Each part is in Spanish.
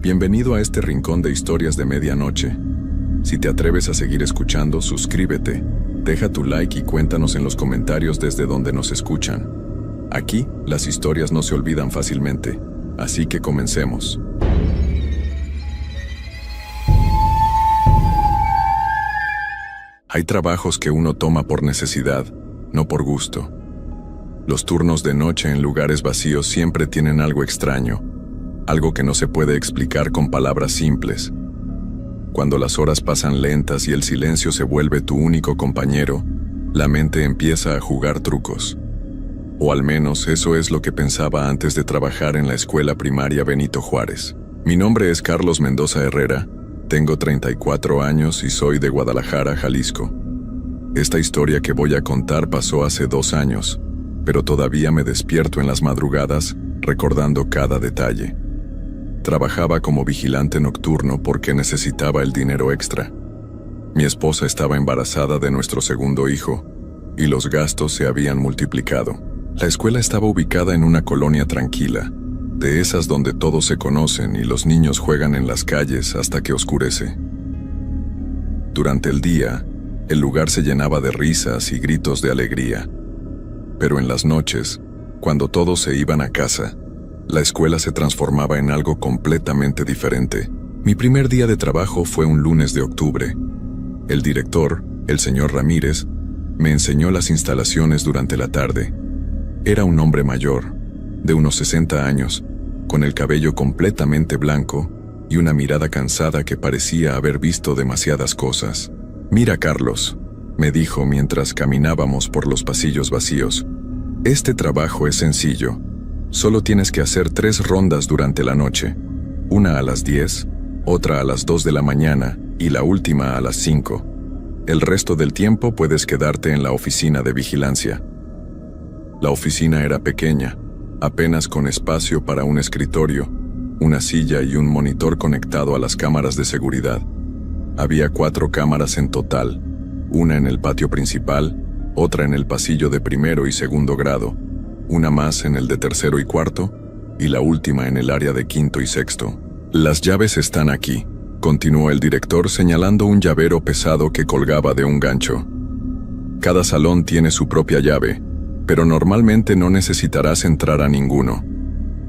Bienvenido a este rincón de historias de medianoche. Si te atreves a seguir escuchando, suscríbete, deja tu like y cuéntanos en los comentarios desde donde nos escuchan. Aquí, las historias no se olvidan fácilmente, así que comencemos. Hay trabajos que uno toma por necesidad, no por gusto. Los turnos de noche en lugares vacíos siempre tienen algo extraño, algo que no se puede explicar con palabras simples. Cuando las horas pasan lentas y el silencio se vuelve tu único compañero, la mente empieza a jugar trucos. O al menos eso es lo que pensaba antes de trabajar en la escuela primaria Benito Juárez. Mi nombre es Carlos Mendoza Herrera, tengo 34 años y soy de Guadalajara, Jalisco. Esta historia que voy a contar pasó hace 2 años, pero todavía me despierto en las madrugadas recordando cada detalle. Trabajaba como vigilante nocturno porque necesitaba el dinero extra. Mi esposa estaba embarazada de nuestro segundo hijo, y los gastos se habían multiplicado. La escuela estaba ubicada en una colonia tranquila, de esas donde todos se conocen y los niños juegan en las calles hasta que oscurece. Durante el día, el lugar se llenaba de risas y gritos de alegría. Pero en las noches, cuando todos se iban a casa, la escuela se transformaba en algo completamente diferente. Mi primer día de trabajo fue un lunes de octubre. El director, el señor Ramírez, me enseñó las instalaciones durante la tarde. Era un hombre mayor, de unos 60 años, con el cabello completamente blanco y una mirada cansada que parecía haber visto demasiadas cosas. «Mira, Carlos», me dijo mientras caminábamos por los pasillos vacíos. «Este trabajo es sencillo. Solo tienes que hacer 3 rondas durante la noche. Una a las 10, otra a las 2 de la mañana y la última a las 5. El resto del tiempo puedes quedarte en la oficina de vigilancia». La oficina era pequeña, apenas con espacio para un escritorio, una silla y un monitor conectado a las cámaras de seguridad. Había 4 cámaras en total, una en el patio principal, otra en el pasillo de primero y segundo grado, una más en el de tercero y cuarto, y la última en el área de quinto y sexto. «Las llaves están aquí», continuó el director señalando un llavero pesado que colgaba de un gancho. «Cada salón tiene su propia llave, pero normalmente no necesitarás entrar a ninguno.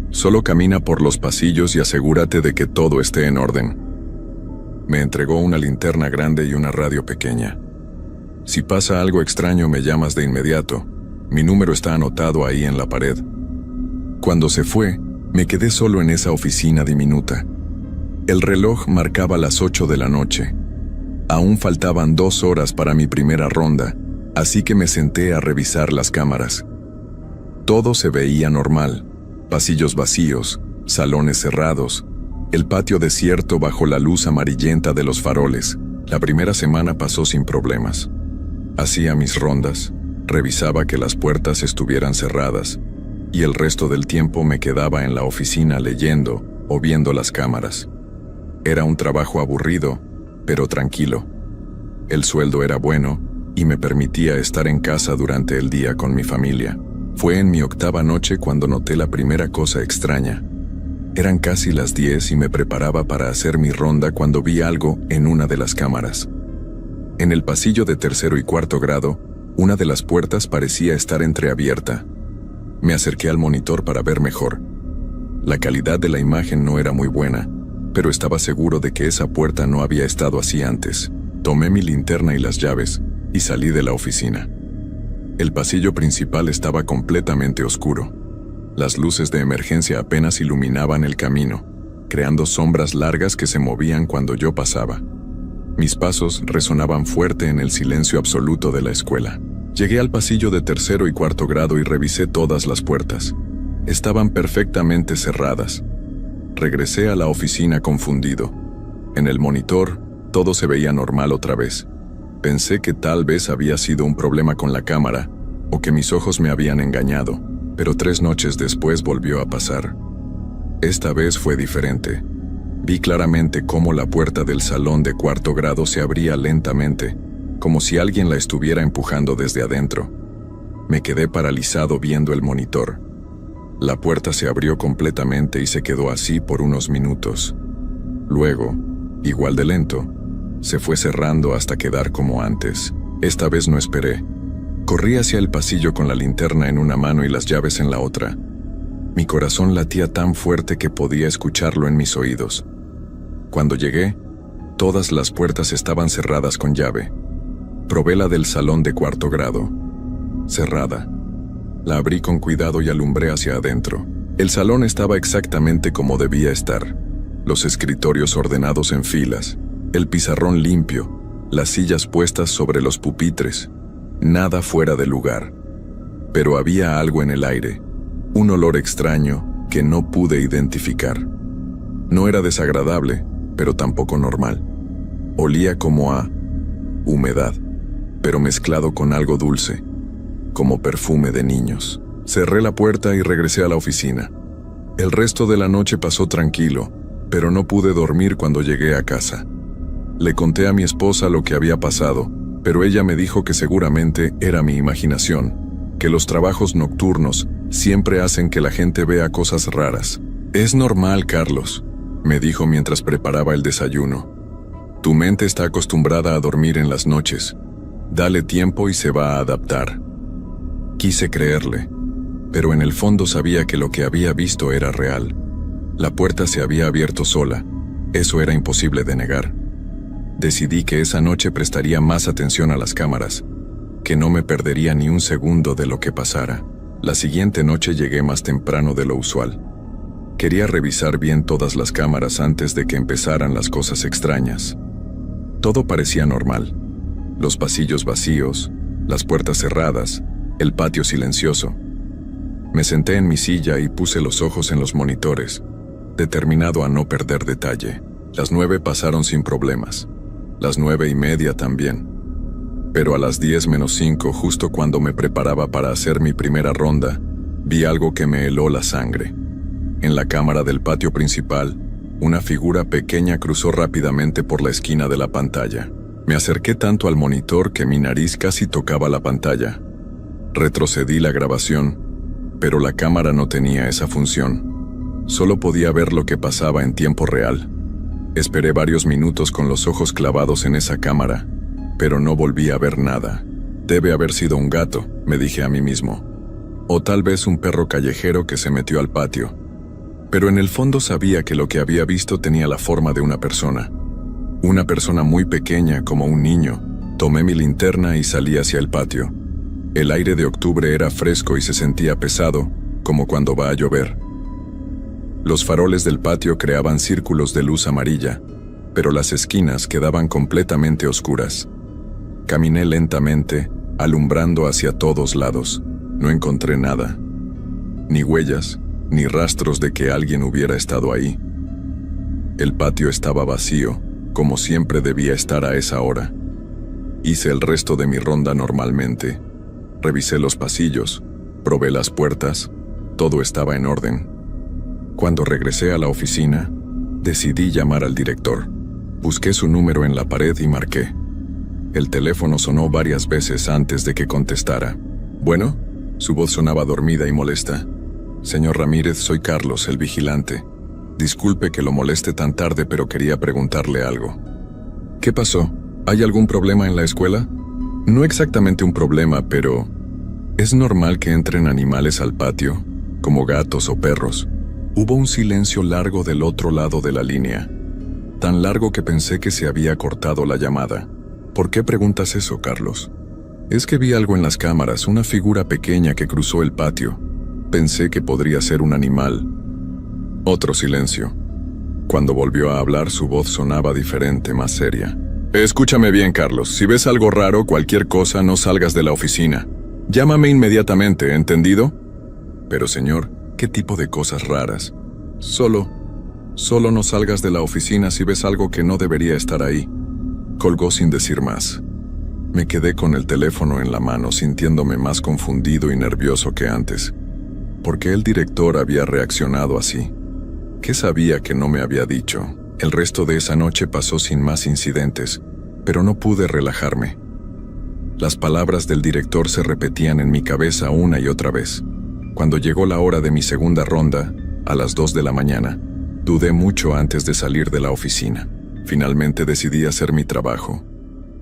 Solo camina por los pasillos y asegúrate de que todo esté en orden». Me entregó una linterna grande y una radio pequeña. «Si pasa algo extraño me llamas de inmediato. Mi número está anotado ahí en la pared». Cuando se fue, me quedé solo en esa oficina diminuta. El reloj marcaba las 8 de la noche. Aún faltaban 2 horas para mi primera ronda, así que me senté a revisar las cámaras. Todo se veía normal: pasillos vacíos, salones cerrados, el patio desierto bajo la luz amarillenta de los faroles. La primera semana pasó sin problemas. Hacía mis rondas, revisaba que las puertas estuvieran cerradas, y el resto del tiempo me quedaba en la oficina leyendo o viendo las cámaras. Era un trabajo aburrido, pero tranquilo. El sueldo era bueno y me permitía estar en casa durante el día con mi familia. Fue en mi 8ª noche cuando noté la primera cosa extraña. Eran casi las 10 y me preparaba para hacer mi ronda cuando vi algo en una de las cámaras. En el pasillo de tercero y cuarto grado, una de las puertas parecía estar entreabierta. Me acerqué al monitor para ver mejor. La calidad de la imagen no era muy buena, pero estaba seguro de que esa puerta no había estado así antes. Tomé mi linterna y las llaves y salí de la oficina. El pasillo principal estaba completamente oscuro. Las luces de emergencia apenas iluminaban el camino, creando sombras largas que se movían cuando yo pasaba. Mis pasos resonaban fuerte en el silencio absoluto de la escuela. Llegué al pasillo de tercero y cuarto grado y revisé todas las puertas. Estaban perfectamente cerradas. Regresé a la oficina confundido. En el monitor, todo se veía normal otra vez. Pensé que tal vez había sido un problema con la cámara, o que mis ojos me habían engañado, pero 3 noches después volvió a pasar. Esta vez fue diferente. Vi claramente cómo la puerta del salón de cuarto grado se abría lentamente, como si alguien la estuviera empujando desde adentro. Me quedé paralizado viendo el monitor. La puerta se abrió completamente y se quedó así por unos minutos. Luego, igual de lento, se fue cerrando hasta quedar como antes. Esta vez no esperé. Corrí hacia el pasillo con la linterna en una mano y las llaves en la otra. Mi corazón latía tan fuerte que podía escucharlo en mis oídos. Cuando llegué, todas las puertas estaban cerradas con llave. Probé la del salón de 4º grado. Cerrada. La abrí con cuidado y alumbré hacia adentro. El salón estaba exactamente como debía estar. Los escritorios ordenados en filas, el pizarrón limpio, las sillas puestas sobre los pupitres. Nada fuera de lugar. Pero había algo en el aire, un olor extraño que no pude identificar. No era desagradable, pero tampoco normal. Olía como a humedad, pero mezclado con algo dulce, como perfume de niños. Cerré la puerta y regresé a la oficina. El resto de la noche pasó tranquilo, pero no pude dormir cuando llegué a casa. Le conté a mi esposa lo que había pasado, pero ella me dijo que seguramente era mi imaginación, que los trabajos nocturnos siempre hacen que la gente vea cosas raras. Es normal, Carlos, me dijo mientras preparaba el desayuno. Tu mente está acostumbrada a dormir en las noches. Dale tiempo y se va a adaptar. Quise creerle, pero en el fondo sabía que lo que había visto era real. La puerta se había abierto sola. Eso era imposible de negar. Decidí que esa noche prestaría más atención a las cámaras, que no me perdería ni un segundo de lo que pasara. La siguiente noche llegué más temprano de lo usual. Quería revisar bien todas las cámaras antes de que empezaran las cosas extrañas. Todo parecía normal. Los pasillos vacíos, las puertas cerradas, el patio silencioso. Me senté en mi silla y puse los ojos en los monitores, determinado a no perder detalle. Las 9 pasaron sin problemas. Las 9:30 también. Pero a las 10:05, justo cuando me preparaba para hacer mi primera ronda, vi algo que me heló la sangre. En la cámara del patio principal, una figura pequeña cruzó rápidamente por la esquina de la pantalla. Me acerqué tanto al monitor que mi nariz casi tocaba la pantalla. Retrocedí la grabación, pero la cámara no tenía esa función. Solo podía ver lo que pasaba en tiempo real. Esperé varios minutos con los ojos clavados en esa cámara, pero no volví a ver nada. Debe haber sido un gato, me dije a mí mismo. O tal vez un perro callejero que se metió al patio. Pero en el fondo sabía que lo que había visto tenía la forma de una persona. Una persona muy pequeña, como un niño. Tomé mi linterna y salí hacia el patio. El aire de octubre era fresco y se sentía pesado, como cuando va a llover. Los faroles del patio creaban círculos de luz amarilla, pero las esquinas quedaban completamente oscuras. Caminé lentamente, alumbrando hacia todos lados. No encontré nada. Ni huellas, ni rastros de que alguien hubiera estado ahí. El patio estaba vacío, como siempre debía estar a esa hora. Hice el resto de mi ronda normalmente. Revisé los pasillos, probé las puertas, todo estaba en orden. Cuando regresé a la oficina, decidí llamar al director. Busqué su número en la pared y marqué. El teléfono sonó varias veces antes de que contestara. «Bueno», su voz sonaba dormida y molesta. «Señor Ramírez, soy Carlos, el vigilante. Disculpe que lo moleste tan tarde, pero quería preguntarle algo». «¿Qué pasó? ¿Hay algún problema en la escuela?» «No exactamente un problema, pero... ¿es normal que entren animales al patio, como gatos o perros?» Hubo un silencio largo del otro lado de la línea, tan largo que pensé que se había cortado la llamada. «¿Por qué preguntas eso, Carlos?» «Es que vi algo en las cámaras, una figura pequeña que cruzó el patio. Pensé que podría ser un animal». Otro silencio. Cuando volvió a hablar, su voz sonaba diferente, más seria. «Escúchame bien, Carlos. Si ves algo raro, cualquier cosa, no salgas de la oficina. Llámame inmediatamente, ¿entendido?» «Pero, señor, ¿qué tipo de cosas raras?» Solo no salgas de la oficina si ves algo que no debería estar ahí». Colgó sin decir más. Me quedé con el teléfono en la mano, sintiéndome más confundido y nervioso que antes. ¿Por qué el director había reaccionado así? ¿Qué sabía que no me había dicho? El resto de esa noche pasó sin más incidentes, pero no pude relajarme. Las palabras del director se repetían en mi cabeza una y otra vez. Cuando llegó la hora de mi segunda ronda, a las 2 de la mañana, Dudé mucho antes de salir de la oficina. Finalmente decidí hacer mi trabajo.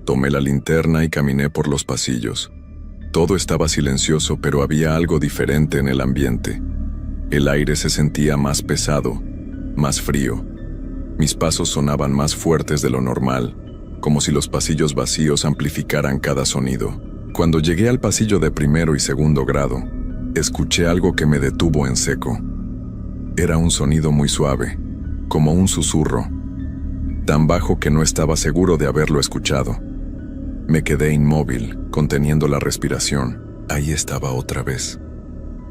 Tomé la linterna y caminé por los pasillos. Todo estaba silencioso, pero había algo diferente en el ambiente. El aire se sentía más pesado, más frío. Mis pasos sonaban más fuertes de lo normal, como si los pasillos vacíos amplificaran cada sonido. Cuando llegué al pasillo de primero y segundo grado, escuché algo que me detuvo en seco. Era un sonido muy suave, como un susurro, tan bajo que no estaba seguro de haberlo escuchado. Me quedé inmóvil, conteniendo la respiración. Ahí estaba otra vez.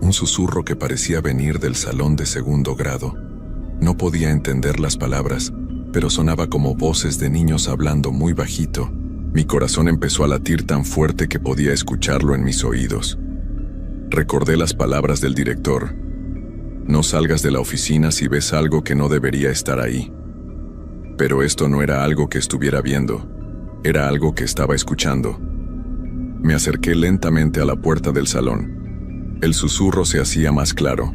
Un susurro que parecía venir del salón de segundo grado. No podía entender las palabras, pero sonaba como voces de niños hablando muy bajito. Mi corazón empezó a latir tan fuerte que podía escucharlo en mis oídos. Recordé las palabras del director. No salgas de la oficina si ves algo que no debería estar ahí. Pero esto no era algo que estuviera viendo, era algo que estaba escuchando. Me acerqué lentamente a la puerta del salón. El susurro se hacía más claro.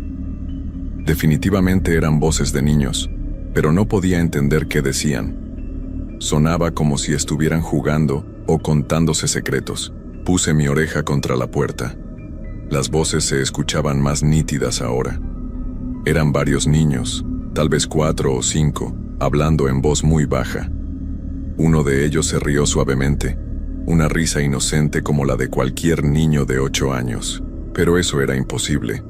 Definitivamente eran voces de niños, pero no podía entender qué decían. Sonaba como si estuvieran jugando o contándose secretos. Puse mi oreja contra la puerta. Las voces se escuchaban más nítidas ahora. Eran varios niños, tal vez 4 o 5, hablando en voz muy baja. Uno de ellos se rió suavemente, una risa inocente como la de cualquier niño de 8 años. Pero eso era imposible.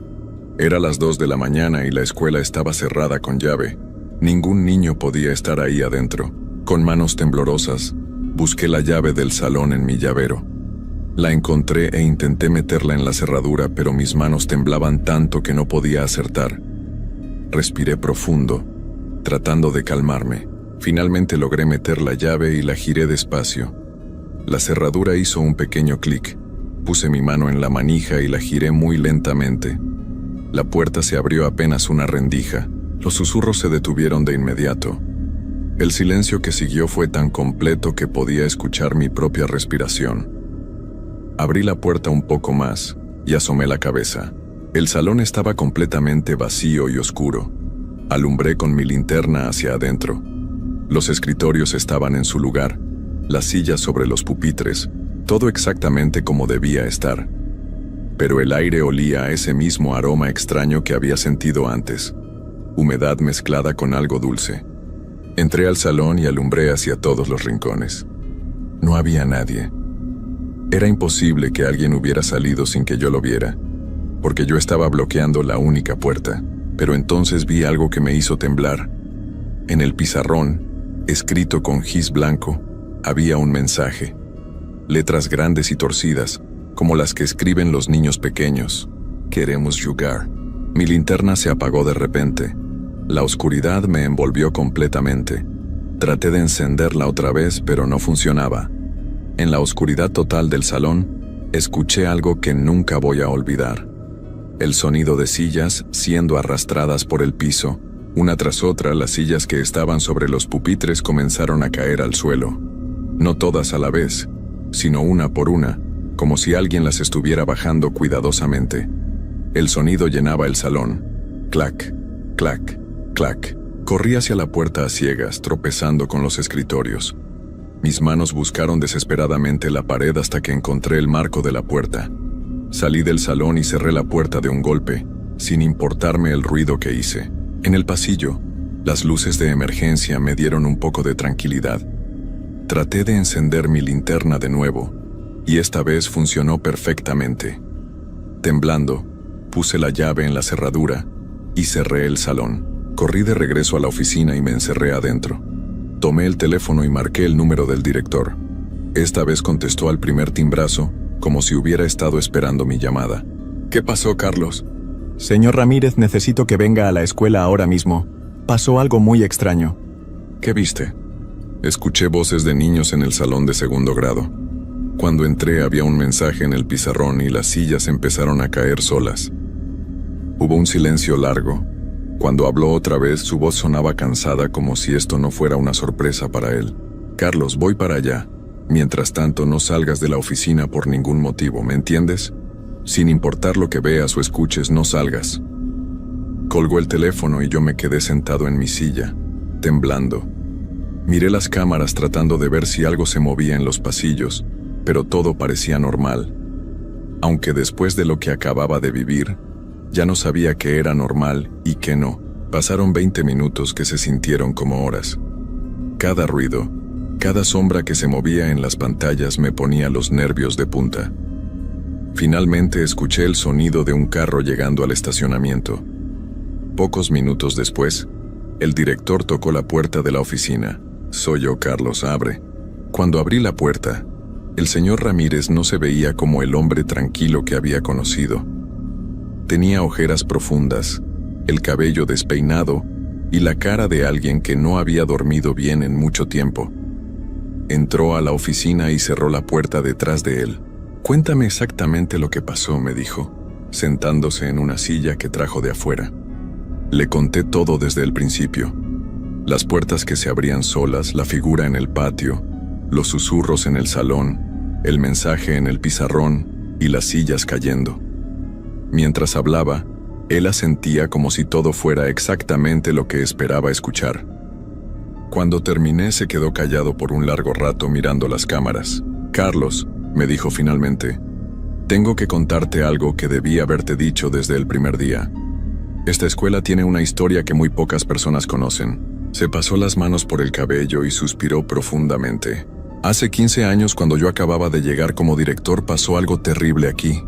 Era las 2 de la mañana y la escuela estaba cerrada con llave. Ningún niño podía estar ahí adentro. Con manos temblorosas, busqué la llave del salón en mi llavero. La encontré e intenté meterla en la cerradura, pero mis manos temblaban tanto que no podía acertar. Respiré profundo, tratando de calmarme. Finalmente logré meter la llave y la giré despacio. La cerradura hizo un pequeño clic. Puse mi mano en la manija y la giré muy lentamente. La puerta se abrió apenas una rendija. Los susurros se detuvieron de inmediato. El silencio que siguió fue tan completo que podía escuchar mi propia respiración. Abrí la puerta un poco más y asomé la cabeza. El salón estaba completamente vacío y oscuro. Alumbré con mi linterna hacia adentro. Los escritorios estaban en su lugar, las sillas sobre los pupitres, todo exactamente como debía estar. Pero el aire olía a ese mismo aroma extraño que había sentido antes, humedad mezclada con algo dulce. Entré al salón y alumbré hacia todos los rincones. No había nadie. Era imposible que alguien hubiera salido sin que yo lo viera, porque yo estaba bloqueando la única puerta. Pero entonces vi algo que me hizo temblar. En el pizarrón, escrito con gis blanco, había un mensaje. Letras grandes y torcidas, como las que escriben los niños pequeños. Queremos jugar. Mi linterna se apagó de repente. La oscuridad me envolvió completamente. Traté de encenderla otra vez, pero no funcionaba. En la oscuridad total del salón, escuché algo que nunca voy a olvidar. El sonido de sillas siendo arrastradas por el piso. Una tras otra, las sillas que estaban sobre los pupitres comenzaron a caer al suelo. No todas a la vez, sino una por una, como si alguien las estuviera bajando cuidadosamente. El sonido llenaba el salón. Clac, clac, clac. Corrí hacia la puerta a ciegas, tropezando con los escritorios. Mis manos buscaron desesperadamente la pared hasta que encontré el marco de la puerta. Salí del salón y cerré la puerta de un golpe, sin importarme el ruido que hice. En el pasillo, las luces de emergencia me dieron un poco de tranquilidad. Traté de encender mi linterna de nuevo, y esta vez funcionó perfectamente. Temblando, puse la llave en la cerradura y cerré el salón. Corrí de regreso a la oficina y me encerré adentro. Tomé el teléfono y marqué el número del director. Esta vez contestó al primer timbrazo, como si hubiera estado esperando mi llamada. ¿Qué pasó, Carlos? Señor Ramírez, necesito que venga a la escuela ahora mismo. Pasó algo muy extraño. ¿Qué viste? Escuché voces de niños en el salón de segundo grado. Cuando entré había un mensaje en el pizarrón y las sillas empezaron a caer solas. Hubo un silencio largo. Cuando habló otra vez, su voz sonaba cansada, como si esto no fuera una sorpresa para él. Carlos, voy para allá. Mientras tanto, no salgas de la oficina por ningún motivo, ¿me entiendes? Sin importar lo que veas o escuches, no salgas. Colgó el teléfono y yo me quedé sentado en mi silla, temblando. Miré las cámaras tratando de ver si algo se movía en los pasillos, pero todo parecía normal. Aunque después de lo que acababa de vivir, ya no sabía qué era normal y qué no. Pasaron 20 minutos que se sintieron como horas. Cada ruido, cada sombra que se movía en las pantallas me ponía los nervios de punta. Finalmente escuché el sonido de un carro llegando al estacionamiento. Pocos minutos después, el director tocó la puerta de la oficina. «Soy yo, Carlos, abre». Cuando abrí la puerta, el señor Ramírez no se veía como el hombre tranquilo que había conocido. Tenía ojeras profundas, el cabello despeinado y la cara de alguien que no había dormido bien en mucho tiempo. Entró a la oficina y cerró la puerta detrás de él. «Cuéntame exactamente lo que pasó», me dijo, sentándose en una silla que trajo de afuera. Le conté todo desde el principio. Las puertas que se abrían solas, la figura en el patio, los susurros en el salón, el mensaje en el pizarrón y las sillas cayendo. Mientras hablaba, él asentía como si todo fuera exactamente lo que esperaba escuchar. Cuando terminé, se quedó callado por un largo rato mirando las cámaras. «Carlos», me dijo finalmente, «tengo que contarte algo que debí haberte dicho desde el primer día. Esta escuela tiene una historia que muy pocas personas conocen». Se pasó las manos por el cabello y suspiró profundamente. «Hace 15 años, cuando yo acababa de llegar como director, pasó algo terrible aquí.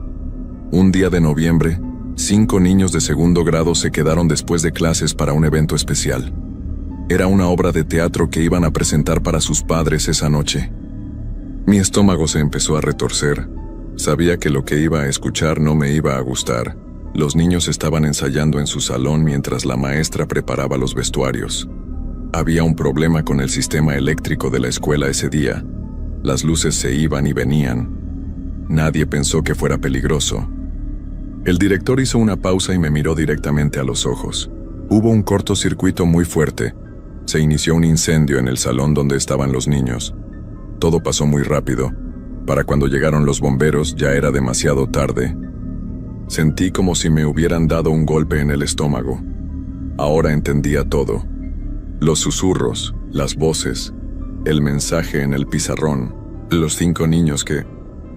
Un día de noviembre, 5 niños de segundo grado se quedaron después de clases para un evento especial. Era una obra de teatro que iban a presentar para sus padres esa noche. Mi estómago se empezó a retorcer. Sabía que lo que iba a escuchar no me iba a gustar. Los niños estaban ensayando en su salón mientras la maestra preparaba los vestuarios. Había un problema con el sistema eléctrico de la escuela ese día. Las luces se iban y venían. Nadie pensó que fuera peligroso. El director hizo una pausa y me miró directamente a los ojos. Hubo un cortocircuito muy fuerte. Se inició un incendio en el salón donde estaban los niños. Todo pasó muy rápido. Para cuando llegaron los bomberos ya era demasiado tarde. Sentí como si me hubieran dado un golpe en el estómago. Ahora entendía todo. Los susurros, las voces, el mensaje en el pizarrón, los 5 niños que...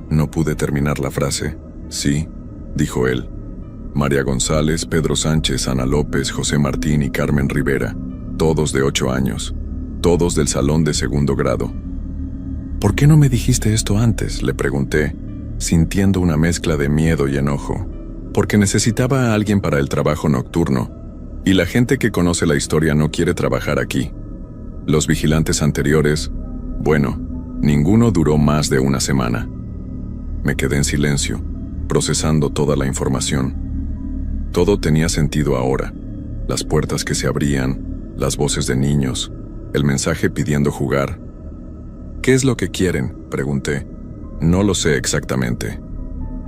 No pude terminar la frase. «Sí», dijo él. «María González, Pedro Sánchez, Ana López, José Martín y Carmen Rivera. Todos de 8 años. Todos del salón de segundo grado». «¿Por qué no me dijiste esto antes?», le pregunté, sintiendo una mezcla de miedo y enojo. «Porque necesitaba a alguien para el trabajo nocturno. Y la gente que conoce la historia no quiere trabajar aquí. Los vigilantes anteriores, bueno, ninguno duró más de una semana». Me quedé en silencio, procesando toda la información. Todo tenía sentido ahora. Las puertas que se abrían, las voces de niños, el mensaje pidiendo jugar. «¿Qué es lo que quieren?», pregunté. «No lo sé exactamente.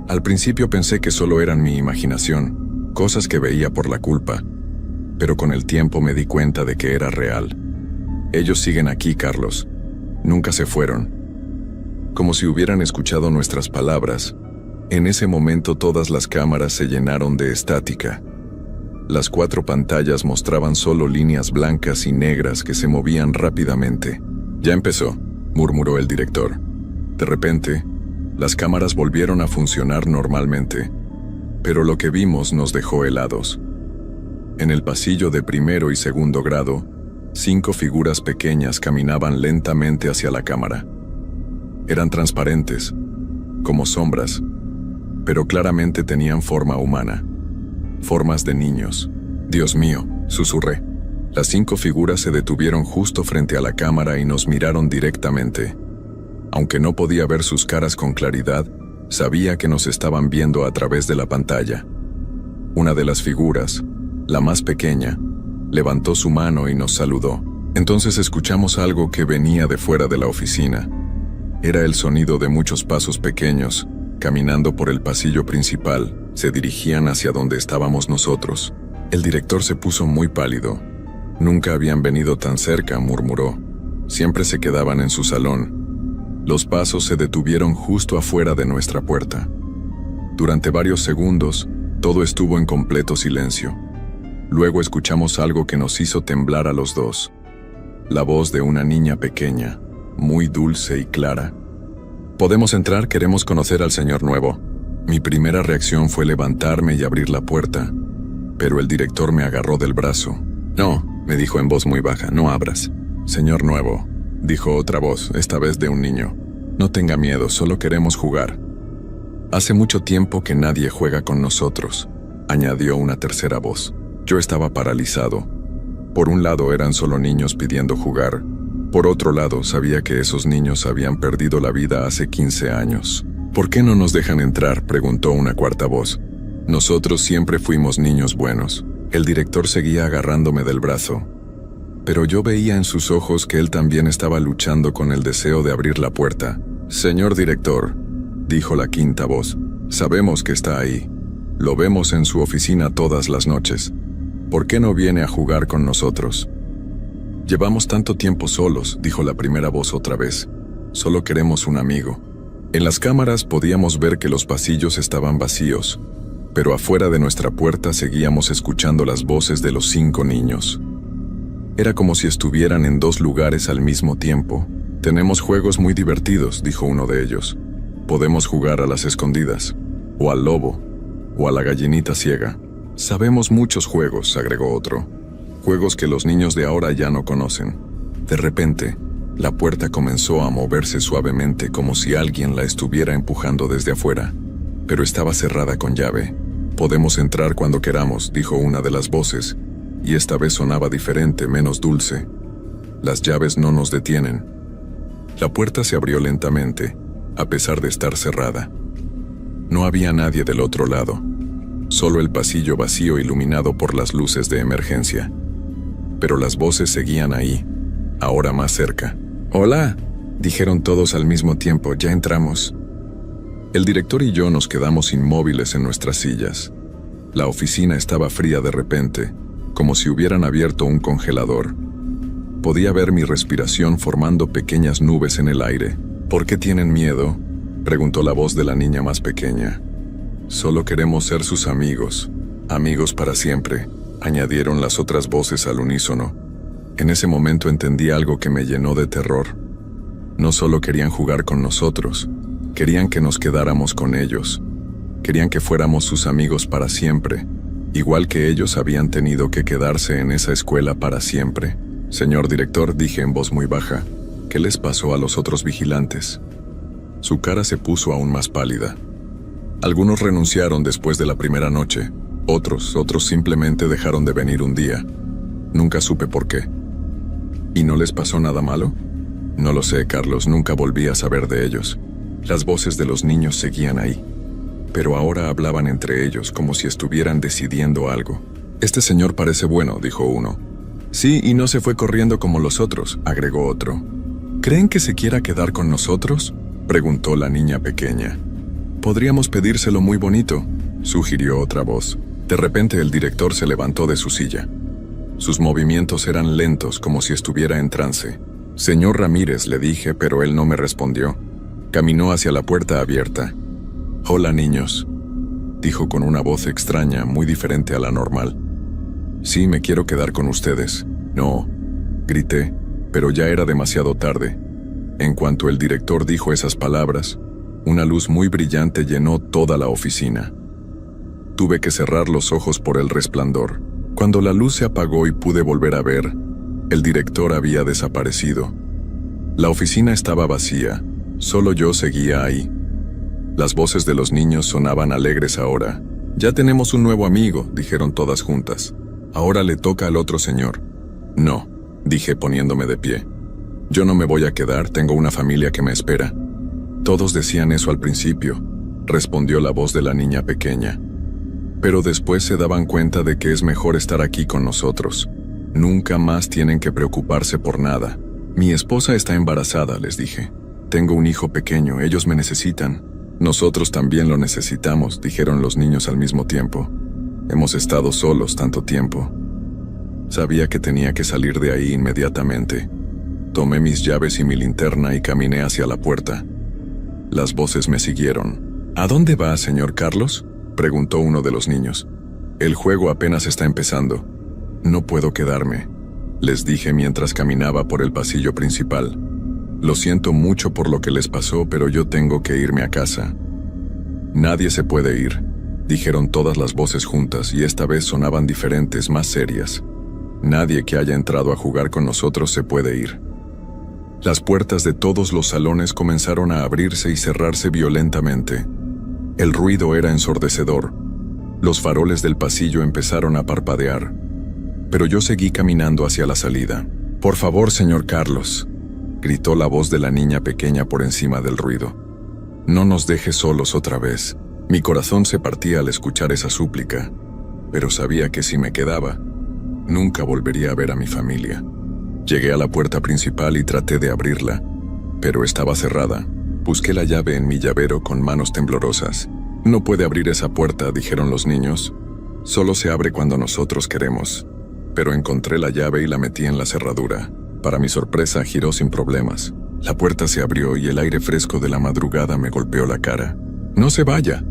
Al principio pensé que solo eran mi imaginación, cosas que veía por la culpa. Pero con el tiempo me di cuenta de que era real. Ellos siguen aquí, Carlos. Nunca se fueron. Como si hubieran escuchado nuestras palabras. En ese momento todas las cámaras se llenaron de estática. Las 4 pantallas mostraban solo líneas blancas y negras que se movían rápidamente. «Ya empezó», murmuró el director. De repente, las cámaras volvieron a funcionar normalmente. Pero lo que vimos nos dejó helados. En el pasillo de primero y segundo grado, 5 figuras pequeñas caminaban lentamente hacia la cámara. Eran transparentes, como sombras, pero claramente tenían forma humana. Formas de niños. «Dios mío», susurré. Las 5 figuras se detuvieron justo frente a la cámara y nos miraron directamente. Aunque no podía ver sus caras con claridad, sabía que nos estaban viendo a través de la pantalla. Una de las figuras, la más pequeña, levantó su mano y nos saludó. Entonces escuchamos algo que venía de fuera de la oficina. Era el sonido de muchos pasos pequeños, caminando por el pasillo principal. Se dirigían hacia donde estábamos nosotros. El director se puso muy pálido. «Nunca habían venido tan cerca», murmuró. «Siempre se quedaban en su salón». Los pasos se detuvieron justo afuera de nuestra puerta. Durante varios segundos, todo estuvo en completo silencio. Luego escuchamos algo que nos hizo temblar a los dos. La voz de una niña pequeña, muy dulce y clara. «Podemos entrar, queremos conocer al señor nuevo». Mi primera reacción fue levantarme y abrir la puerta, pero el director me agarró del brazo. «No», me dijo en voz muy baja, «no abras». «Señor nuevo», dijo otra voz, esta vez de un niño. «No tenga miedo, solo queremos jugar». «Hace mucho tiempo que nadie juega con nosotros», añadió una tercera voz. Yo estaba paralizado. Por un lado eran solo niños pidiendo jugar. Por otro lado, sabía que esos niños habían perdido la vida hace 15 años. «¿Por qué no nos dejan entrar?», preguntó una cuarta voz. «Nosotros siempre fuimos niños buenos». El director seguía agarrándome del brazo, pero yo veía en sus ojos que él también estaba luchando con el deseo de abrir la puerta. «Señor director», dijo la quinta voz, «sabemos que está ahí. Lo vemos en su oficina todas las noches. ¿Por qué no viene a jugar con nosotros?» «Llevamos tanto tiempo solos», dijo la primera voz otra vez. «Solo queremos un amigo». En las cámaras podíamos ver que los pasillos estaban vacíos, pero afuera de nuestra puerta seguíamos escuchando las voces de los 5 niños. Era como si estuvieran en 2 lugares al mismo tiempo. «Tenemos juegos muy divertidos», dijo uno de ellos. «Podemos jugar a las escondidas, o al lobo, o a la gallinita ciega. Sabemos muchos juegos», agregó otro. «Juegos que los niños de ahora ya no conocen». De repente, la puerta comenzó a moverse suavemente como si alguien la estuviera empujando desde afuera, pero estaba cerrada con llave. «Podemos entrar cuando queramos», dijo una de las voces, y esta vez sonaba diferente, menos dulce. «Las llaves no nos detienen». La puerta se abrió lentamente, a pesar de estar cerrada. No había nadie del otro lado, solo el pasillo vacío iluminado por las luces de emergencia. Pero las voces seguían ahí, ahora más cerca. «Hola», dijeron todos al mismo tiempo, «ya entramos». El director y yo nos quedamos inmóviles en nuestras sillas. La oficina estaba fría de repente, como si hubieran abierto un congelador. Podía ver mi respiración formando pequeñas nubes en el aire. «¿Por qué tienen miedo?», preguntó la voz de la niña más pequeña. «Solo queremos ser sus amigos, amigos para siempre», añadieron las otras voces al unísono. En ese momento entendí algo que me llenó de terror. No solo querían jugar con nosotros, querían que nos quedáramos con ellos. Querían que fuéramos sus amigos para siempre, igual que ellos habían tenido que quedarse en esa escuela para siempre. «Señor director», dije en voz muy baja, «¿qué les pasó a los otros vigilantes?». Su cara se puso aún más pálida. «Algunos renunciaron después de la primera noche, otros simplemente dejaron de venir un día. Nunca supe por qué». «¿Y no les pasó nada malo?». «No lo sé, Carlos, nunca volví a saber de ellos». Las voces de los niños seguían ahí, pero ahora hablaban entre ellos como si estuvieran decidiendo algo. «Este señor parece bueno», dijo uno. «Sí, y no se fue corriendo como los otros», agregó otro. «¿Creen que se quiera quedar con nosotros?», preguntó la niña pequeña. «Podríamos pedírselo muy bonito», sugirió otra voz. De repente el director se levantó de su silla. Sus movimientos eran lentos, como si estuviera en trance. «Señor Ramírez», le dije, pero él no me respondió. Caminó hacia la puerta abierta. «Hola, niños», dijo con una voz extraña, muy diferente a la normal. «Sí, me quiero quedar con ustedes». «No», grité, pero ya era demasiado tarde. En cuanto el director dijo esas palabras, una luz muy brillante llenó toda la oficina. Tuve que cerrar los ojos por el resplandor. Cuando la luz se apagó y pude volver a ver, el director había desaparecido. La oficina estaba vacía, solo yo seguía ahí. Las voces de los niños sonaban alegres ahora. «Ya tenemos un nuevo amigo», dijeron todas juntas. «Ahora le toca al otro señor». «No», dije poniéndome de pie. «Yo no me voy a quedar, tengo una familia que me espera». «Todos decían eso al principio», respondió la voz de la niña pequeña. «Pero después se daban cuenta de que es mejor estar aquí con nosotros. Nunca más tienen que preocuparse por nada. Mi esposa está embarazada», les dije. «Tengo un hijo pequeño, ellos me necesitan». «Nosotros también lo necesitamos», dijeron los niños al mismo tiempo. «Hemos estado solos tanto tiempo». Sabía que tenía que salir de ahí inmediatamente. Tomé mis llaves y mi linterna y caminé hacia la puerta. Las voces me siguieron. «¿A dónde va, señor Carlos?», preguntó uno de los niños. «El juego apenas está empezando», No puedo quedarme, les dije mientras caminaba por el pasillo principal. Lo siento mucho por lo que les pasó, pero yo tengo que irme a casa. Nadie se puede ir, dijeron todas las voces juntas, y esta vez sonaban diferentes, más serias. Nadie que haya entrado a jugar con nosotros se puede ir. Las puertas de todos los salones comenzaron a abrirse y cerrarse violentamente. El ruido era ensordecedor. Los faroles del pasillo empezaron a parpadear. Pero yo seguí caminando hacia la salida. «Por favor, señor Carlos», gritó la voz de la niña pequeña por encima del ruido. «No nos deje solos otra vez». Mi corazón se partía al escuchar esa súplica, pero sabía que si me quedaba, nunca volvería a ver a mi familia. Llegué a la puerta principal y traté de abrirla, pero estaba cerrada. Busqué la llave en mi llavero con manos temblorosas. «No puede abrir esa puerta», dijeron los niños. «Solo se abre cuando nosotros queremos». Pero encontré la llave y la metí en la cerradura. Para mi sorpresa, giró sin problemas. La puerta se abrió y el aire fresco de la madrugada me golpeó la cara. «¡No se vaya!»,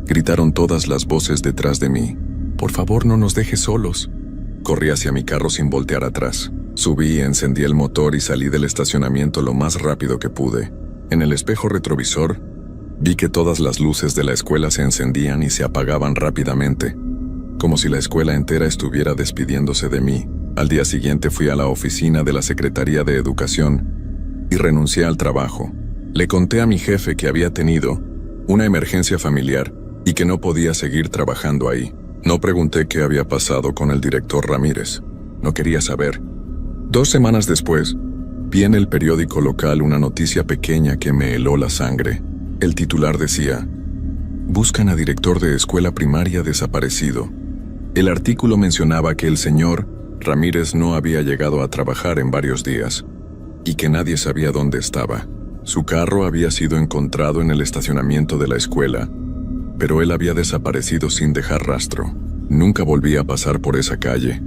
gritaron todas las voces detrás de mí. «Por favor, no nos deje solos». Corrí hacia mi carro sin voltear atrás. Subí, encendí el motor y salí del estacionamiento lo más rápido que pude. En el espejo retrovisor, vi que todas las luces de la escuela se encendían y se apagaban rápidamente, como si la escuela entera estuviera despidiéndose de mí. Al día siguiente fui a la oficina de la Secretaría de Educación y renuncié al trabajo. Le conté a mi jefe que había tenido una emergencia familiar y que no podía seguir trabajando ahí. No pregunté qué había pasado con el director Ramírez. No quería saber. 2 semanas después, vi en el periódico local una noticia pequeña que me heló la sangre. El titular decía: «Buscan a director de escuela primaria desaparecido». El artículo mencionaba que el señor Ramírez no había llegado a trabajar en varios días y que nadie sabía dónde estaba. Su carro había sido encontrado en el estacionamiento de la escuela, pero él había desaparecido sin dejar rastro. Nunca volví a pasar por esa calle.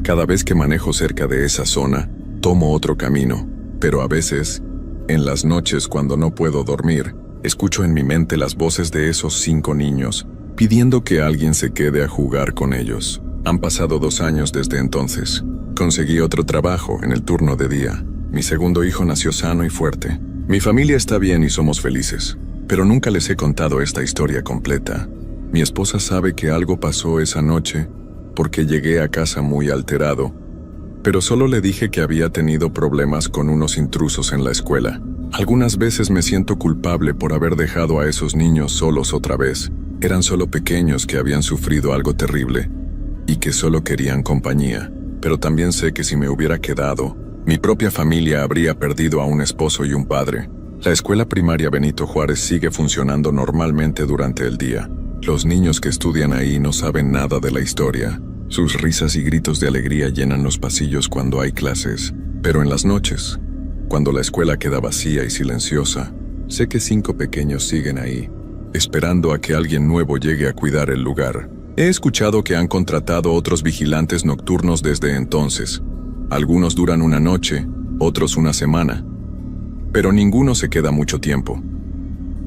Cada vez que manejo cerca de esa zona, tomo otro camino, pero a veces, en las noches cuando no puedo dormir, escucho en mi mente las voces de esos 5 niños, pidiendo que alguien se quede a jugar con ellos. Han pasado 2 años desde entonces. Conseguí otro trabajo en el turno de día. Mi segundo hijo nació sano y fuerte. Mi familia está bien y somos felices, pero nunca les he contado esta historia completa. Mi esposa sabe que algo pasó esa noche porque llegué a casa muy alterado, pero solo le dije que había tenido problemas con unos intrusos en la escuela. Algunas veces me siento culpable por haber dejado a esos niños solos otra vez. Eran solo pequeños que habían sufrido algo terrible y que solo querían compañía, pero también sé que si me hubiera quedado, mi propia familia habría perdido a un esposo y un padre. La escuela primaria Benito Juárez sigue funcionando normalmente durante el día. Los niños que estudian ahí no saben nada de la historia. Sus risas y gritos de alegría llenan los pasillos cuando hay clases. Pero en las noches, cuando la escuela queda vacía y silenciosa, sé que 5 pequeños siguen ahí, esperando a que alguien nuevo llegue a cuidar el lugar. He escuchado que han contratado otros vigilantes nocturnos desde entonces. Algunos duran una noche, otros una semana, pero ninguno se queda mucho tiempo.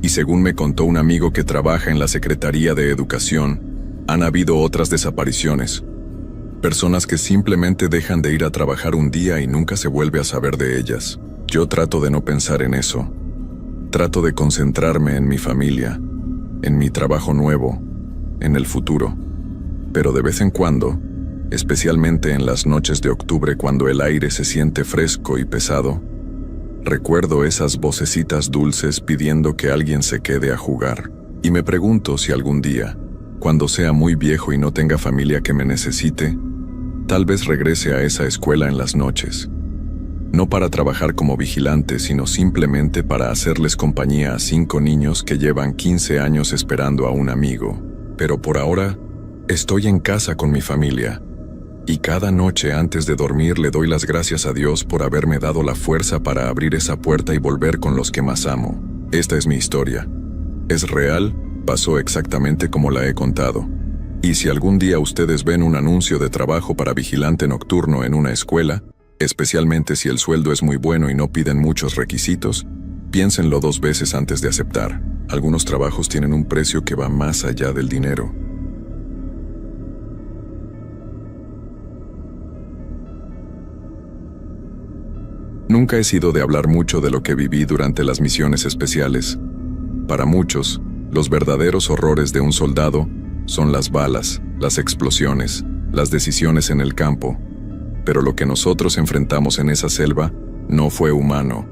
Y según me contó un amigo que trabaja en la Secretaría de Educación, han habido otras desapariciones. Personas que simplemente dejan de ir a trabajar un día y nunca se vuelve a saber de ellas. Yo trato de no pensar en eso. Trato de concentrarme en mi familia, en mi trabajo nuevo, en el futuro. Pero de vez en cuando, especialmente en las noches de octubre cuando el aire se siente fresco y pesado, recuerdo esas vocecitas dulces pidiendo que alguien se quede a jugar. Y me pregunto si algún día, cuando sea muy viejo y no tenga familia que me necesite, tal vez regrese a esa escuela en las noches. No para trabajar como vigilante, sino simplemente para hacerles compañía a 5 niños que llevan 15 años esperando a un amigo. Pero por ahora, estoy en casa con mi familia. Y cada noche antes de dormir le doy las gracias a Dios por haberme dado la fuerza para abrir esa puerta y volver con los que más amo. Esta es mi historia. Es real, pasó exactamente como la he contado. Y si algún día ustedes ven un anuncio de trabajo para vigilante nocturno en una escuela, especialmente si el sueldo es muy bueno y no piden muchos requisitos, piénsenlo 2 veces antes de aceptar. Algunos trabajos tienen un precio que va más allá del dinero. Nunca he sido de hablar mucho de lo que viví durante las misiones especiales. Para muchos, los verdaderos horrores de un soldado son las balas, las explosiones, las decisiones en el campo. Pero lo que nosotros enfrentamos en esa selva no fue humano.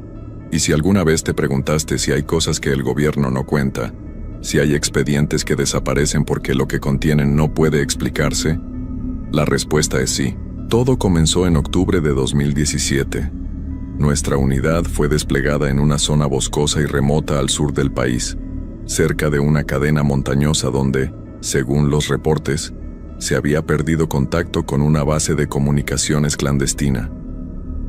Y si alguna vez te preguntaste si hay cosas que el gobierno no cuenta, si hay expedientes que desaparecen porque lo que contienen no puede explicarse, la respuesta es sí. Todo comenzó en octubre de 2017. Nuestra unidad fue desplegada en una zona boscosa y remota al sur del país, cerca de una cadena montañosa donde, según los reportes, se había perdido contacto con una base de comunicaciones clandestina.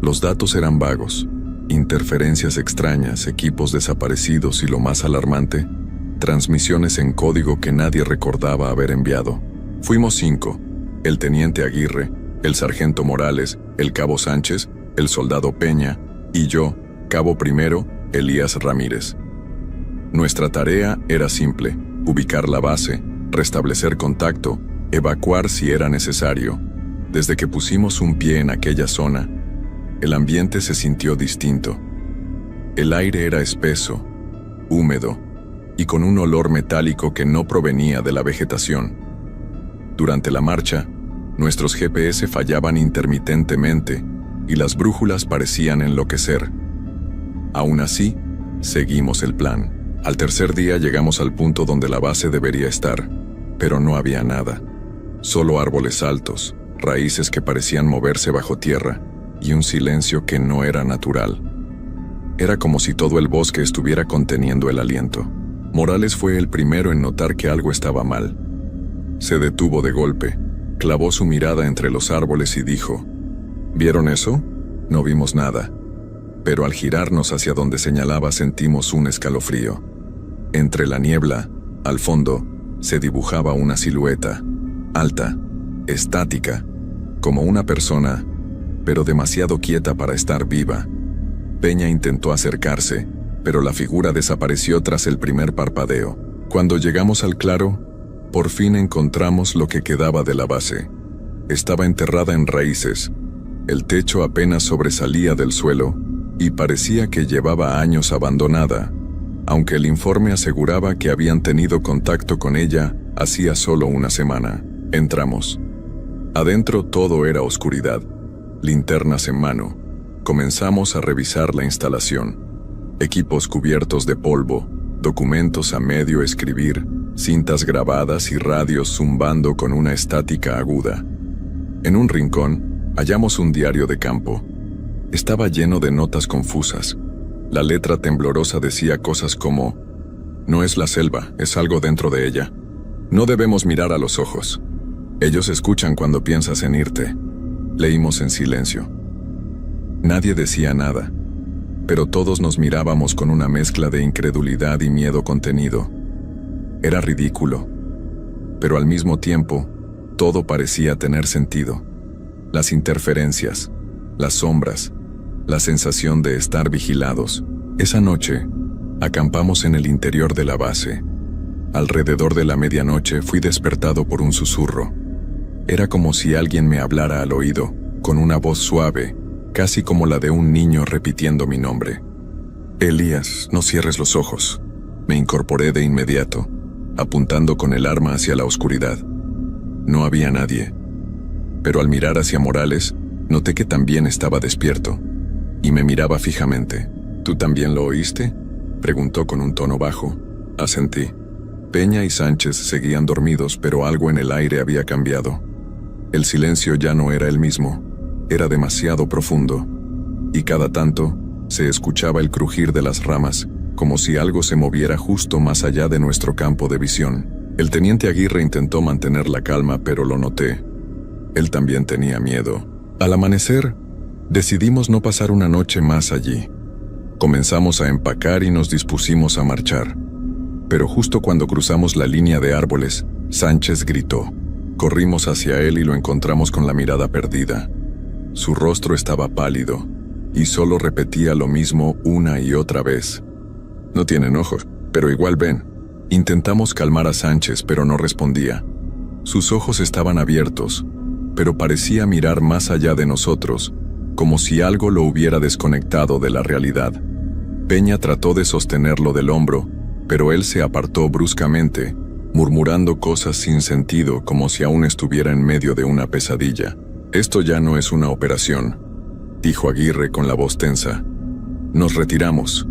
Los datos eran vagos, interferencias extrañas, equipos desaparecidos y lo más alarmante, transmisiones en código que nadie recordaba haber enviado. Fuimos 5, el teniente Aguirre, el sargento Morales, el cabo Sánchez, el soldado Peña, y yo, cabo primero, Elías Ramírez. Nuestra tarea era simple: ubicar la base, restablecer contacto, evacuar si era necesario. Desde que pusimos un pie en aquella zona, el ambiente se sintió distinto. El aire era espeso, húmedo, y con un olor metálico que no provenía de la vegetación. Durante la marcha, nuestros GPS fallaban intermitentemente, y las brújulas parecían enloquecer. Aún así, seguimos el plan. Al tercer día llegamos al punto donde la base debería estar, pero no había nada. Solo árboles altos, raíces que parecían moverse bajo tierra, y un silencio que no era natural. Era como si todo el bosque estuviera conteniendo el aliento. Morales fue el primero en notar que algo estaba mal. Se detuvo de golpe, clavó su mirada entre los árboles y dijo: ¿Vieron eso? No vimos nada. Pero al girarnos hacia donde señalaba sentimos un escalofrío. Entre la niebla, al fondo, se dibujaba una silueta, alta, estática, como una persona, pero demasiado quieta para estar viva. Peña intentó acercarse, pero la figura desapareció tras el primer parpadeo. Cuando llegamos al claro, por fin encontramos lo que quedaba de la base. Estaba enterrada en raíces. El techo apenas sobresalía del suelo y parecía que llevaba años abandonada, aunque el informe aseguraba que habían tenido contacto con ella hacía solo una semana. Entramos. Adentro todo era oscuridad, linternas en mano. Comenzamos a revisar la instalación. Equipos cubiertos de polvo, documentos a medio escribir, cintas grabadas y radios zumbando con una estática aguda. En un rincón, hallamos un diario de campo. Estaba lleno de notas confusas. La letra temblorosa decía cosas como: no es la selva, es algo dentro de ella. No debemos mirar a los ojos. Ellos escuchan cuando piensas en irte. Leímos en silencio. Nadie decía nada, pero todos nos mirábamos con una mezcla de incredulidad y miedo contenido. Era ridículo, pero al mismo tiempo, todo parecía tener sentido. Las interferencias, las sombras, la sensación de estar vigilados. Esa noche, acampamos en el interior de la base. Alrededor de la medianoche fui despertado por un susurro. Era como si alguien me hablara al oído, con una voz suave, casi como la de un niño repitiendo mi nombre. Elías, no cierres los ojos. Me incorporé de inmediato, apuntando con el arma hacia la oscuridad. No había nadie. Pero al mirar hacia Morales, noté que también estaba despierto, y me miraba fijamente. ¿Tú también lo oíste?, preguntó con un tono bajo. Asentí. Peña y Sánchez seguían dormidos, pero algo en el aire había cambiado. El silencio ya no era el mismo, era demasiado profundo, y cada tanto se escuchaba el crujir de las ramas, como si algo se moviera justo más allá de nuestro campo de visión. El teniente Aguirre intentó mantener la calma, pero lo noté. Él también tenía miedo. Al amanecer, decidimos no pasar una noche más allí. Comenzamos a empacar y nos dispusimos a marchar. Pero justo cuando cruzamos la línea de árboles, Sánchez gritó. Corrimos hacia él y lo encontramos con la mirada perdida. Su rostro estaba pálido, y solo repetía lo mismo una y otra vez. No tienen ojos, pero igual ven. Intentamos calmar a Sánchez, pero no respondía. Sus ojos estaban abiertos, pero parecía mirar más allá de nosotros, como si algo lo hubiera desconectado de la realidad. Peña trató de sostenerlo del hombro, pero él se apartó bruscamente, murmurando cosas sin sentido como si aún estuviera en medio de una pesadilla. «Esto ya no es una operación», dijo Aguirre con la voz tensa. «Nos retiramos.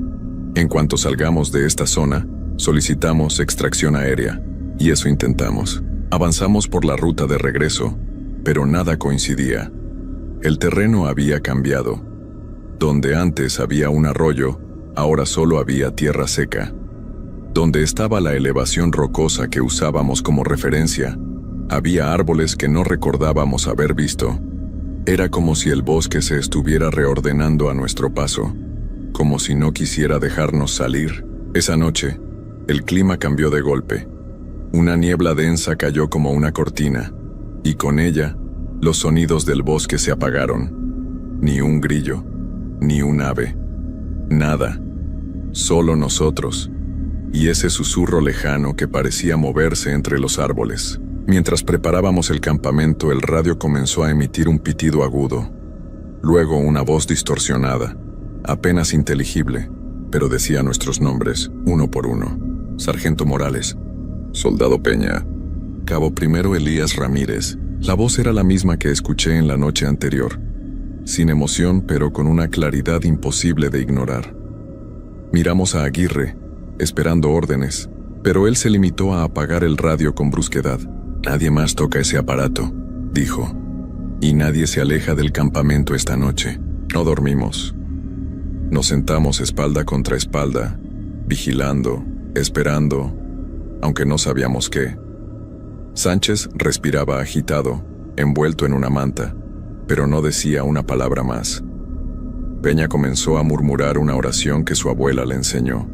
En cuanto salgamos de esta zona, solicitamos extracción aérea, y eso intentamos. Avanzamos por la ruta de regreso, pero nada coincidía. El terreno había cambiado. Donde antes había un arroyo, ahora solo había tierra seca. Donde estaba la elevación rocosa que usábamos como referencia, había árboles que no recordábamos haber visto. Era como si el bosque se estuviera reordenando a nuestro paso, como si no quisiera dejarnos salir. Esa noche, el clima cambió de golpe. Una niebla densa cayó como una cortina, y con ella, los sonidos del bosque se apagaron. Ni un grillo, ni un ave. Nada. Solo nosotros. Y ese susurro lejano que parecía moverse entre los árboles. Mientras preparábamos el campamento, el radio comenzó a emitir un pitido agudo. Luego una voz distorsionada, apenas inteligible, pero decía nuestros nombres, uno por uno. Sargento Morales. Soldado Peña. Cabo Primero Elías Ramírez. La voz era la misma que escuché en la noche anterior. Sin emoción, pero con una claridad imposible de ignorar. Miramos a Aguirre, esperando órdenes, pero él se limitó a apagar el radio con brusquedad. «Nadie más toca ese aparato», dijo. «Y nadie se aleja del campamento esta noche. No dormimos». Nos sentamos espalda contra espalda, vigilando, esperando, aunque no sabíamos qué. Sánchez respiraba agitado, envuelto en una manta, pero no decía una palabra más. Peña comenzó a murmurar una oración que su abuela le enseñó.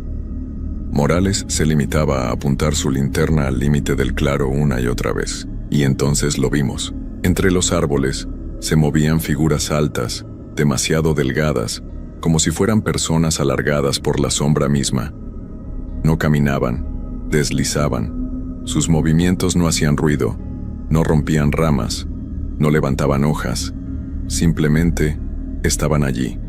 Morales se limitaba a apuntar su linterna al límite del claro una y otra vez, y entonces lo vimos. Entre los árboles se movían figuras altas, demasiado delgadas, como si fueran personas alargadas por la sombra misma. No caminaban, deslizaban. Sus movimientos no hacían ruido, no rompían ramas, no levantaban hojas. Simplemente estaban allí,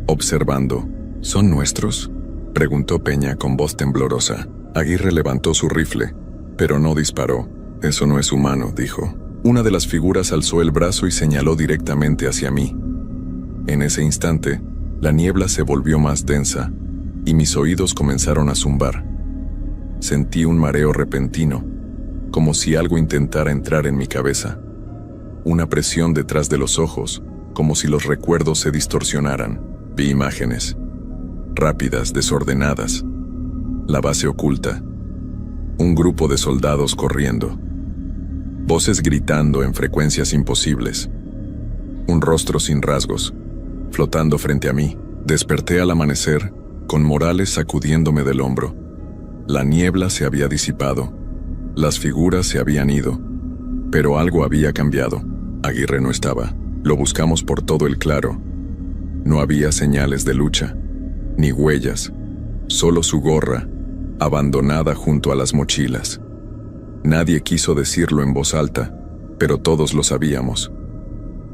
observando. «¿Son nuestros?», preguntó Peña con voz temblorosa. Aguirre levantó su rifle, pero no disparó. «Eso no es humano», dijo. Una de las figuras alzó el brazo y señaló directamente hacia mí. En ese instante, la niebla se volvió más densa, y mis oídos comenzaron a zumbar. Sentí un mareo repentino, como si algo intentara entrar en mi cabeza. Una presión detrás de los ojos, como si los recuerdos se distorsionaran. Vi imágenes, rápidas, desordenadas. La base oculta. Un grupo de soldados corriendo. Voces gritando en frecuencias imposibles. Un rostro sin rasgos, flotando frente a mí. Desperté al amanecer, con Morales sacudiéndome del hombro. La niebla se había disipado. Las figuras se habían ido. Pero algo había cambiado. Aguirre no estaba. Lo buscamos por todo el claro. No había señales de lucha, ni huellas, solo su gorra, abandonada junto a las mochilas. Nadie quiso decirlo en voz alta, pero todos lo sabíamos.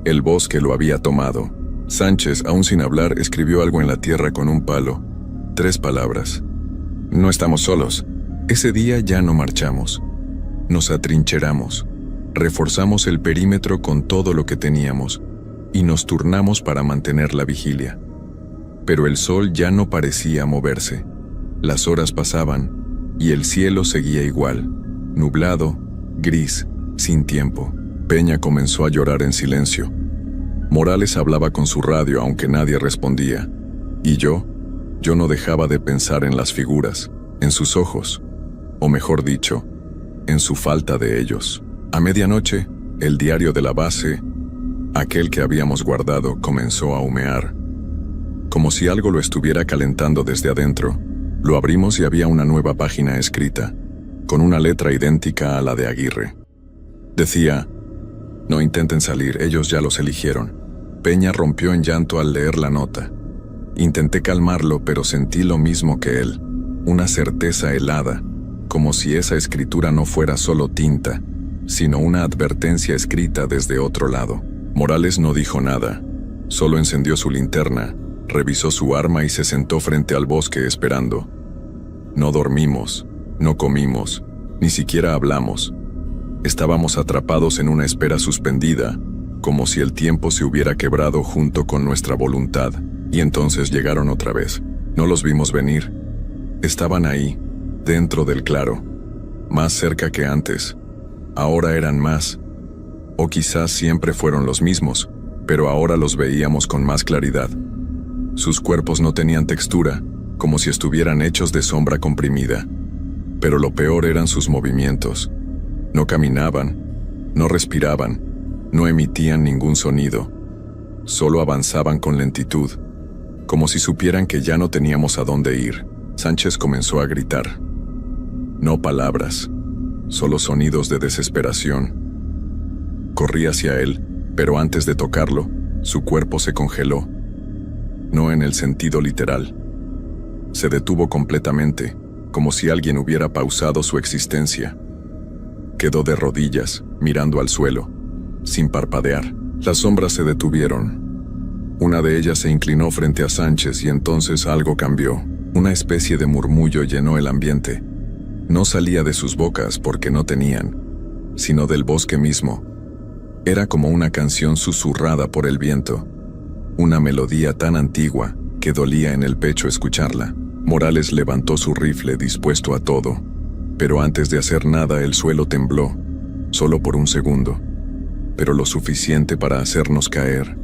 El bosque lo había tomado. Sánchez, aún sin hablar, escribió algo en la tierra con un palo. 3 palabras. «No estamos solos». Ese día ya no marchamos. Nos atrincheramos. Reforzamos el perímetro con todo lo que teníamos y nos turnamos para mantener la vigilia. Pero el sol ya no parecía moverse. Las horas pasaban y el cielo seguía igual, nublado, gris, sin tiempo. Peña comenzó a llorar en silencio. Morales hablaba con su radio aunque nadie respondía. Y yo no dejaba de pensar en las figuras, en sus ojos, o mejor dicho, en su falta de ellos. A medianoche, el diario de la base, aquel que habíamos guardado, comenzó a humear. Como si algo lo estuviera calentando desde adentro. Lo abrimos y había una nueva página escrita, con una letra idéntica a la de Aguirre. Decía: «No intenten salir, ellos ya los eligieron». Peña rompió en llanto al leer la nota. Intenté calmarlo, pero sentí lo mismo que él, una certeza helada, como si esa escritura no fuera solo tinta, sino una advertencia escrita desde otro lado. Morales no dijo nada. Solo encendió su linterna, revisó su arma y se sentó frente al bosque esperando. No dormimos, no comimos, ni siquiera hablamos. Estábamos atrapados en una espera suspendida, como si el tiempo se hubiera quebrado junto con nuestra voluntad, y entonces llegaron otra vez. No los vimos venir. Estaban ahí, dentro del claro, más cerca que antes. Ahora eran más, o quizás siempre fueron los mismos, pero ahora los veíamos con más claridad. Sus cuerpos no tenían textura, como si estuvieran hechos de sombra comprimida. Pero lo peor eran sus movimientos. No caminaban, no respiraban, no emitían ningún sonido. Solo avanzaban con lentitud, como si supieran que ya no teníamos a dónde ir. Sánchez comenzó a gritar. No palabras, solo sonidos de desesperación. Corrí hacia él, pero antes de tocarlo, su cuerpo se congeló. No en el sentido literal. Se detuvo completamente, como si alguien hubiera pausado su existencia. Quedó de rodillas, mirando al suelo, sin parpadear. Las sombras se detuvieron. Una de ellas se inclinó frente a Sánchez y entonces algo cambió. Una especie de murmullo llenó el ambiente. No salía de sus bocas porque no tenían, sino del bosque mismo. Era como una canción susurrada por el viento. Una melodía tan antigua que dolía en el pecho escucharla. Morales levantó su rifle dispuesto a todo, pero antes de hacer nada el suelo tembló, solo por un segundo, pero lo suficiente para hacernos caer.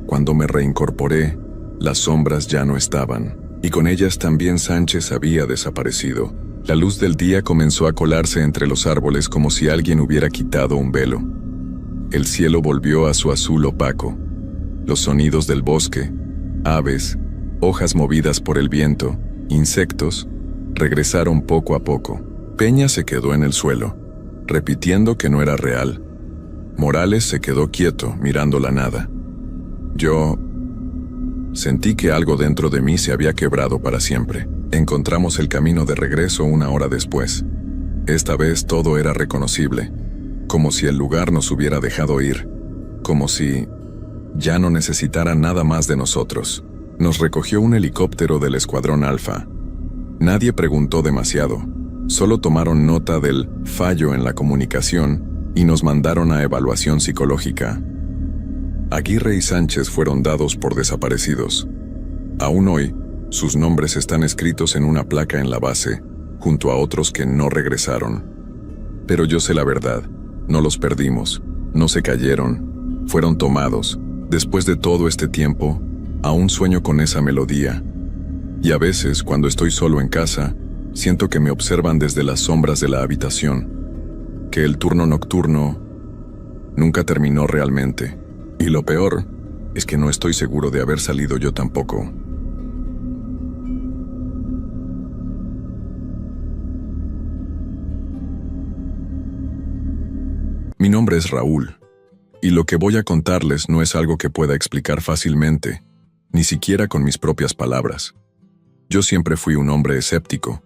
Cuando me reincorporé, las sombras ya no estaban, y con ellas también Sánchez había desaparecido. La luz del día comenzó a colarse entre los árboles como si alguien hubiera quitado un velo. El cielo volvió a su azul opaco. Los sonidos del bosque, aves, hojas movidas por el viento, insectos, regresaron poco a poco. Peña se quedó en el suelo, repitiendo que no era real. Morales se quedó quieto, mirando la nada. Yo sentí que algo dentro de mí se había quebrado para siempre. Encontramos el camino de regreso una hora después. Esta vez todo era reconocible, como si el lugar nos hubiera dejado ir, como si ya no necesitara nada más de nosotros. Nos recogió un helicóptero del Escuadrón Alfa. Nadie preguntó demasiado, solo tomaron nota del fallo en la comunicación y nos mandaron a evaluación psicológica. Aguirre y Sánchez fueron dados por desaparecidos. Aún hoy, sus nombres están escritos en una placa en la base, junto a otros que no regresaron. Pero yo sé la verdad, no los perdimos, no se cayeron, fueron tomados. Después de todo este tiempo, aún sueño con esa melodía. Y a veces, cuando estoy solo en casa, siento que me observan desde las sombras de la habitación, que el turno nocturno nunca terminó realmente. Y lo peor es que no estoy seguro de haber salido yo tampoco. Mi nombre es Raúl, y lo que voy a contarles no es algo que pueda explicar fácilmente, ni siquiera con mis propias palabras. Yo siempre fui un hombre escéptico,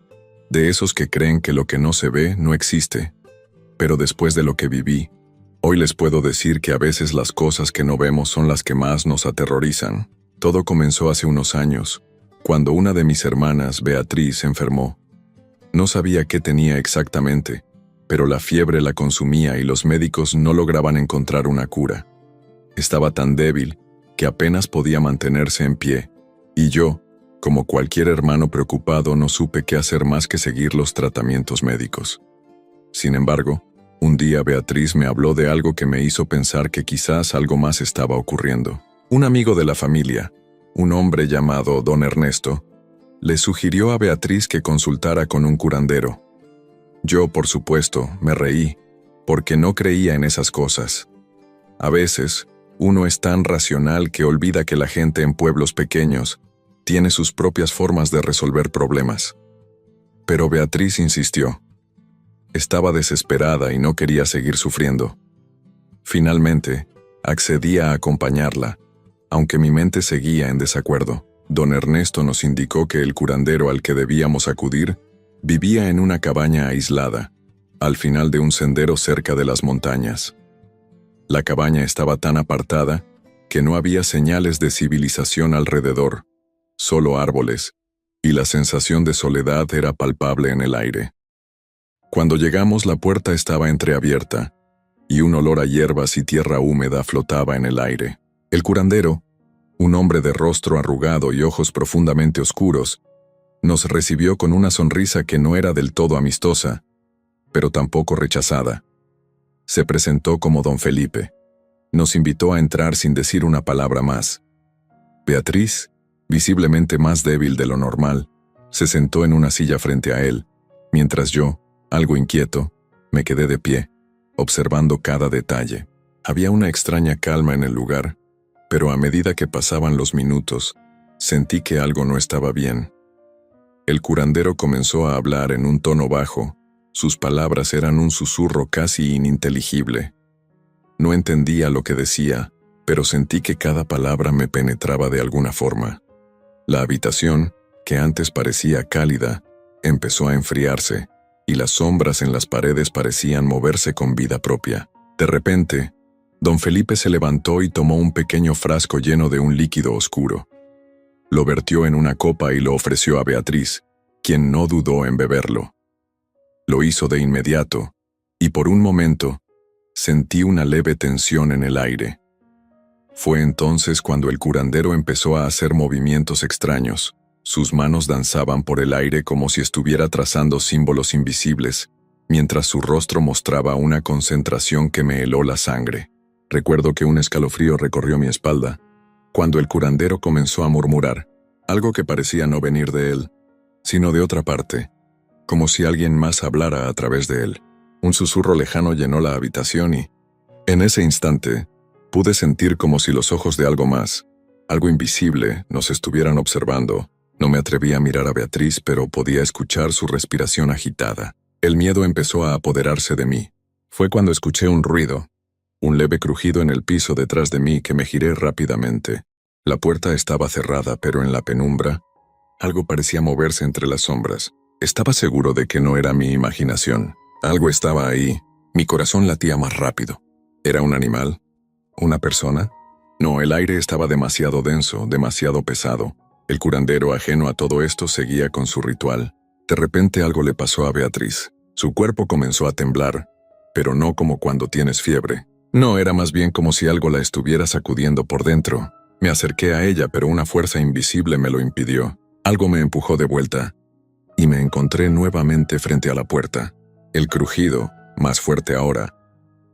de esos que creen que lo que no se ve no existe. Pero después de lo que viví, hoy les puedo decir que a veces las cosas que no vemos son las que más nos aterrorizan. Todo comenzó hace unos años, cuando una de mis hermanas, Beatriz, se enfermó. No sabía qué tenía exactamente, pero la fiebre la consumía y los médicos no lograban encontrar una cura. Estaba tan débil que apenas podía mantenerse en pie, y yo, como cualquier hermano preocupado, no supe qué hacer más que seguir los tratamientos médicos. Sin embargo, un día Beatriz me habló de algo que me hizo pensar que quizás algo más estaba ocurriendo. Un amigo de la familia, un hombre llamado Don Ernesto, le sugirió a Beatriz que consultara con un curandero. Yo, por supuesto, me reí, porque no creía en esas cosas. A veces, uno es tan racional que olvida que la gente en pueblos pequeños tiene sus propias formas de resolver problemas. Pero Beatriz insistió. Estaba desesperada y no quería seguir sufriendo. Finalmente, accedí a acompañarla, aunque mi mente seguía en desacuerdo. Don Ernesto nos indicó que el curandero al que debíamos acudir vivía en una cabaña aislada, al final de un sendero cerca de las montañas. La cabaña estaba tan apartada que no había señales de civilización alrededor, solo árboles, y la sensación de soledad era palpable en el aire. Cuando llegamos, la puerta estaba entreabierta, y un olor a hierbas y tierra húmeda flotaba en el aire. El curandero, un hombre de rostro arrugado y ojos profundamente oscuros, nos recibió con una sonrisa que no era del todo amistosa, pero tampoco rechazada. Se presentó como don Felipe. Nos invitó a entrar sin decir una palabra más. Beatriz, visiblemente más débil de lo normal, se sentó en una silla frente a él, mientras yo, algo inquieto, me quedé de pie, observando cada detalle. Había una extraña calma en el lugar, pero a medida que pasaban los minutos, sentí que algo no estaba bien. El curandero comenzó a hablar en un tono bajo. Sus palabras eran un susurro casi ininteligible. No entendía lo que decía, pero sentí que cada palabra me penetraba de alguna forma. La habitación, que antes parecía cálida, empezó a enfriarse, y las sombras en las paredes parecían moverse con vida propia. De repente, don Felipe se levantó y tomó un pequeño frasco lleno de un líquido oscuro. Lo vertió en una copa y lo ofreció a Beatriz, quien no dudó en beberlo. Lo hizo de inmediato, y por un momento, sentí una leve tensión en el aire. Fue entonces cuando el curandero empezó a hacer movimientos extraños. Sus manos danzaban por el aire como si estuviera trazando símbolos invisibles, mientras su rostro mostraba una concentración que me heló la sangre. Recuerdo que un escalofrío recorrió mi espalda, cuando el curandero comenzó a murmurar, algo que parecía no venir de él, sino de otra parte, como si alguien más hablara a través de él. Un susurro lejano llenó la habitación y, en ese instante, pude sentir como si los ojos de algo más, algo invisible, nos estuvieran observando. No me atreví a mirar a Beatriz, pero podía escuchar su respiración agitada. El miedo empezó a apoderarse de mí. Fue cuando escuché un ruido, un leve crujido en el piso detrás de mí que me giré rápidamente. La puerta estaba cerrada, pero en la penumbra, algo parecía moverse entre las sombras. Estaba seguro de que no era mi imaginación. Algo estaba ahí. Mi corazón latía más rápido. ¿Era un animal? ¿Una persona? No, el aire estaba demasiado denso, demasiado pesado. El curandero, ajeno a todo esto, seguía con su ritual. De repente algo le pasó a Beatriz. Su cuerpo comenzó a temblar, pero no como cuando tienes fiebre. No, era más bien como si algo la estuviera sacudiendo por dentro. Me acerqué a ella, pero una fuerza invisible me lo impidió. Algo me empujó de vuelta, y me encontré nuevamente frente a la puerta. El crujido, más fuerte ahora,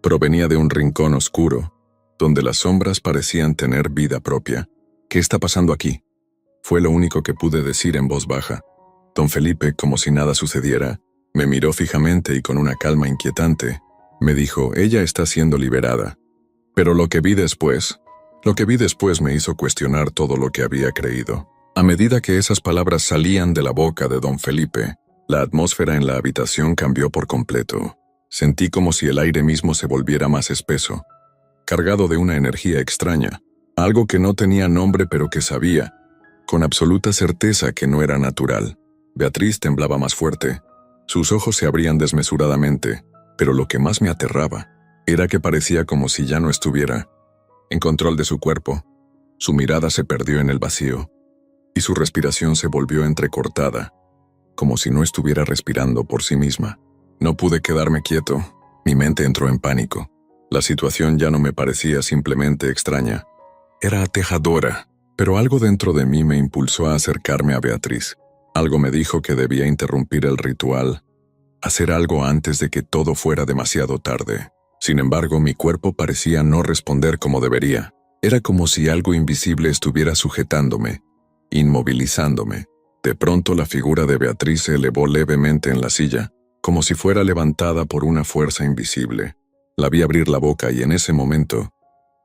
provenía de un rincón oscuro, donde las sombras parecían tener vida propia. ¿Qué está pasando aquí? Fue lo único que pude decir en voz baja. Don Felipe, como si nada sucediera, me miró fijamente y con una calma inquietante, me dijo, ella está siendo liberada. Pero lo que vi después me hizo cuestionar todo lo que había creído. A medida que esas palabras salían de la boca de don Felipe, la atmósfera en la habitación cambió por completo. Sentí como si el aire mismo se volviera más espeso, cargado de una energía extraña, algo que no tenía nombre pero que sabía, con absoluta certeza, que no era natural. Beatriz temblaba más fuerte. Sus ojos se abrían desmesuradamente, pero lo que más me aterraba era que parecía como si ya no estuviera en control de su cuerpo. Su mirada se perdió en el vacío, y su respiración se volvió entrecortada, como si no estuviera respirando por sí misma. No pude quedarme quieto. Mi mente entró en pánico. La situación ya no me parecía simplemente extraña. Era aterradora. Pero algo dentro de mí me impulsó a acercarme a Beatriz. Algo me dijo que debía interrumpir el ritual, hacer algo antes de que todo fuera demasiado tarde. Sin embargo, mi cuerpo parecía no responder como debería. Era como si algo invisible estuviera sujetándome, inmovilizándome. De pronto la figura de Beatriz se elevó levemente en la silla, como si fuera levantada por una fuerza invisible. La vi abrir la boca y en ese momento,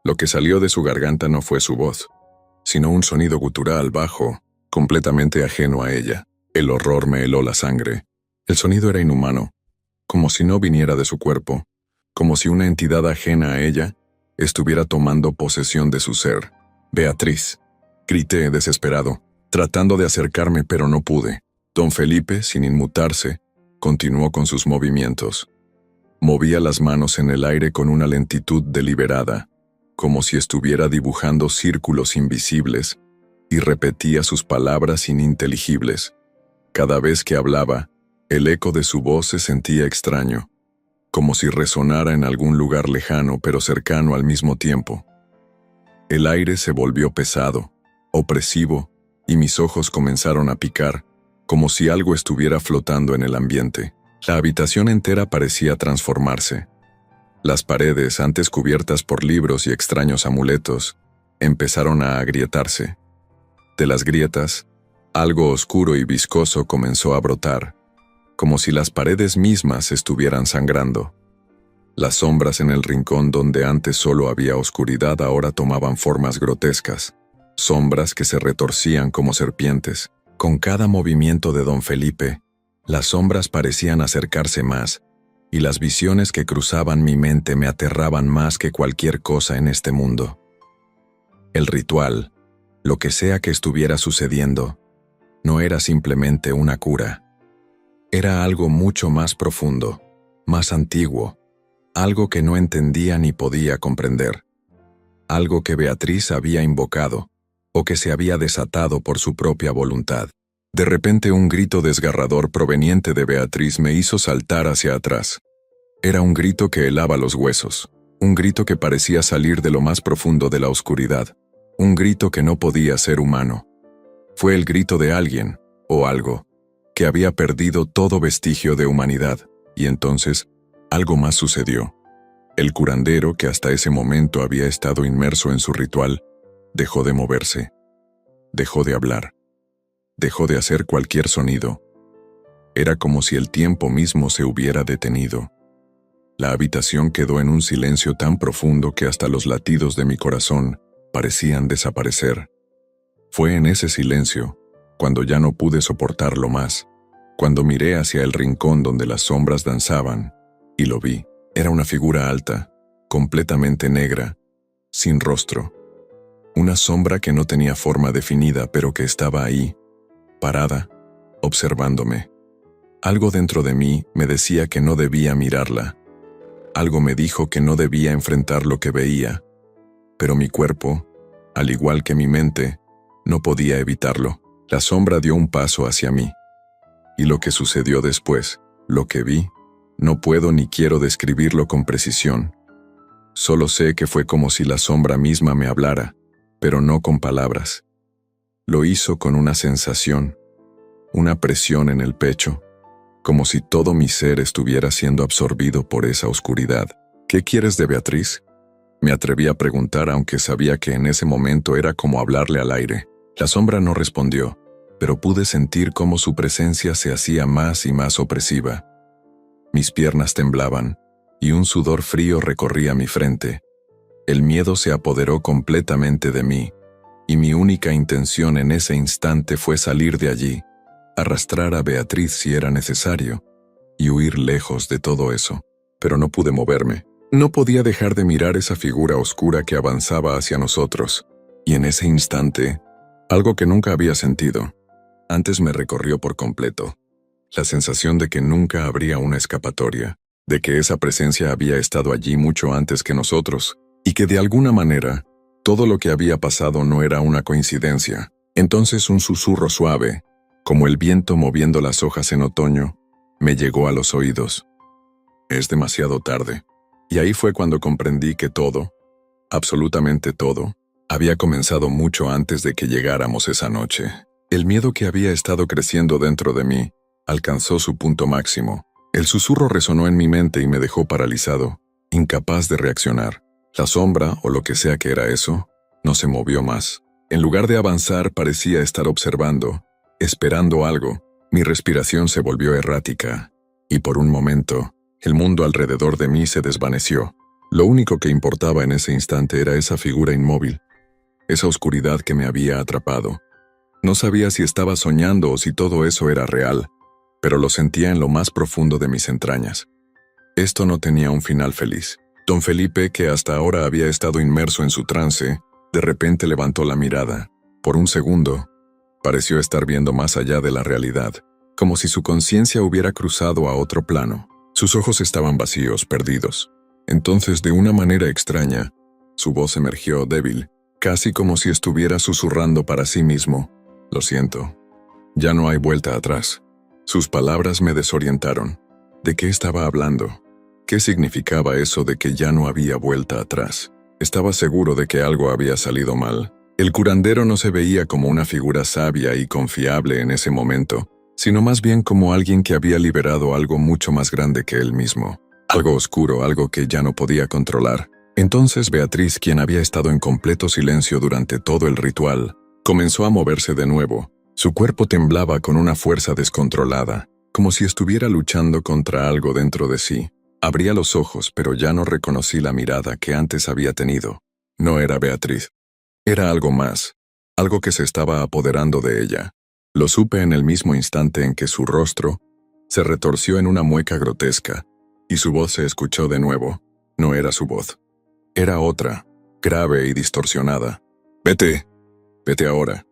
lo que salió de su garganta no fue su voz, sino un sonido gutural bajo, completamente ajeno a ella. El horror me heló la sangre. El sonido era inhumano, como si no viniera de su cuerpo, como si una entidad ajena a ella estuviera tomando posesión de su ser. Beatriz, grité desesperado, tratando de acercarme, pero no pude. Don Felipe, sin inmutarse, continuó con sus movimientos. Movía las manos en el aire con una lentitud deliberada, como si estuviera dibujando círculos invisibles, y repetía sus palabras ininteligibles. Cada vez que hablaba, el eco de su voz se sentía extraño, como si resonara en algún lugar lejano pero cercano al mismo tiempo. El aire se volvió pesado, opresivo, y mis ojos comenzaron a picar, como si algo estuviera flotando en el ambiente. La habitación entera parecía transformarse. Las paredes, antes cubiertas por libros y extraños amuletos, empezaron a agrietarse. De las grietas, algo oscuro y viscoso comenzó a brotar, como si las paredes mismas estuvieran sangrando. Las sombras en el rincón donde antes solo había oscuridad ahora tomaban formas grotescas, sombras que se retorcían como serpientes. Con cada movimiento de don Felipe, las sombras parecían acercarse más, y las visiones que cruzaban mi mente me aterraban más que cualquier cosa en este mundo. El ritual, lo que sea que estuviera sucediendo, no era simplemente una cura. Era algo mucho más profundo, más antiguo, algo que no entendía ni podía comprender. Algo que Beatriz había invocado, o que se había desatado por su propia voluntad. De repente un grito desgarrador proveniente de Beatriz me hizo saltar hacia atrás. Era un grito que helaba los huesos, un grito que parecía salir de lo más profundo de la oscuridad, un grito que no podía ser humano. Fue el grito de alguien, o algo, que había perdido todo vestigio de humanidad, y entonces algo más sucedió. El curandero, que hasta ese momento había estado inmerso en su ritual, dejó de moverse, dejó de hablar, dejó de hacer cualquier sonido. Era como si el tiempo mismo se hubiera detenido. La habitación quedó en un silencio tan profundo que hasta los latidos de mi corazón parecían desaparecer. Fue en ese silencio, cuando ya no pude soportarlo más, cuando miré hacia el rincón donde las sombras danzaban, y lo vi. Era una figura alta, completamente negra, sin rostro. Una sombra que no tenía forma definida, pero que estaba ahí, parada, observándome. Algo dentro de mí me decía que no debía mirarla. Algo me dijo que no debía enfrentar lo que veía, pero mi cuerpo, al igual que mi mente, no podía evitarlo. La sombra dio un paso hacia mí. Y lo que sucedió después, lo que vi, no puedo ni quiero describirlo con precisión. Solo sé que fue como si la sombra misma me hablara, pero no con palabras. Lo hizo con una sensación, una presión en el pecho, como si todo mi ser estuviera siendo absorbido por esa oscuridad. ¿Qué quieres de Beatriz?, me atreví a preguntar, aunque sabía que en ese momento era como hablarle al aire. La sombra no respondió, pero pude sentir cómo su presencia se hacía más y más opresiva. Mis piernas temblaban, y un sudor frío recorría mi frente. El miedo se apoderó completamente de mí, y mi única intención en ese instante fue salir de allí, arrastrar a Beatriz si era necesario, y huir lejos de todo eso. Pero no pude moverme. No podía dejar de mirar esa figura oscura que avanzaba hacia nosotros, y en ese instante, algo que nunca había sentido, antes me recorrió por completo. La sensación de que nunca habría una escapatoria, de que esa presencia había estado allí mucho antes que nosotros, y que de alguna manera, todo lo que había pasado no era una coincidencia. Entonces un susurro suave, como el viento moviendo las hojas en otoño, me llegó a los oídos. Es demasiado tarde. Y ahí fue cuando comprendí que todo, absolutamente todo, había comenzado mucho antes de que llegáramos esa noche. El miedo que había estado creciendo dentro de mí alcanzó su punto máximo. El susurro resonó en mi mente y me dejó paralizado, incapaz de reaccionar. La sombra, o lo que sea que era eso, no se movió más. En lugar de avanzar, parecía estar observando, esperando algo. Mi respiración se volvió errática, y por un momento, el mundo alrededor de mí se desvaneció. Lo único que importaba en ese instante era esa figura inmóvil, esa oscuridad que me había atrapado. No sabía si estaba soñando o si todo eso era real, pero lo sentía en lo más profundo de mis entrañas. Esto no tenía un final feliz. Don Felipe, que hasta ahora había estado inmerso en su trance, de repente levantó la mirada. Por un segundo, pareció estar viendo más allá de la realidad, como si su conciencia hubiera cruzado a otro plano. Sus ojos estaban vacíos, perdidos. Entonces, de una manera extraña, Su voz emergió débil, casi como si estuviera susurrando para sí mismo. Lo siento. Ya no hay vuelta atrás. Sus palabras me desorientaron. ¿De qué estaba hablando? ¿Qué significaba eso de que ya no había vuelta atrás? Estaba seguro de que algo había salido mal. El curandero no se veía como una figura sabia y confiable en ese momento, sino más bien como alguien que había liberado algo mucho más grande que él mismo. Algo oscuro, algo que ya no podía controlar. Entonces Beatriz, quien había estado en completo silencio durante todo el ritual, comenzó a moverse de nuevo. Su cuerpo temblaba con una fuerza descontrolada, como si estuviera luchando contra algo dentro de sí. Abría los ojos, pero ya no reconocí la mirada que antes había tenido. No era Beatriz. Era algo más, algo que se estaba apoderando de ella. Lo supe en el mismo instante en que su rostro se retorció en una mueca grotesca, y su voz se escuchó de nuevo. No era su voz. Era otra, grave y distorsionada. «Vete. Vete ahora».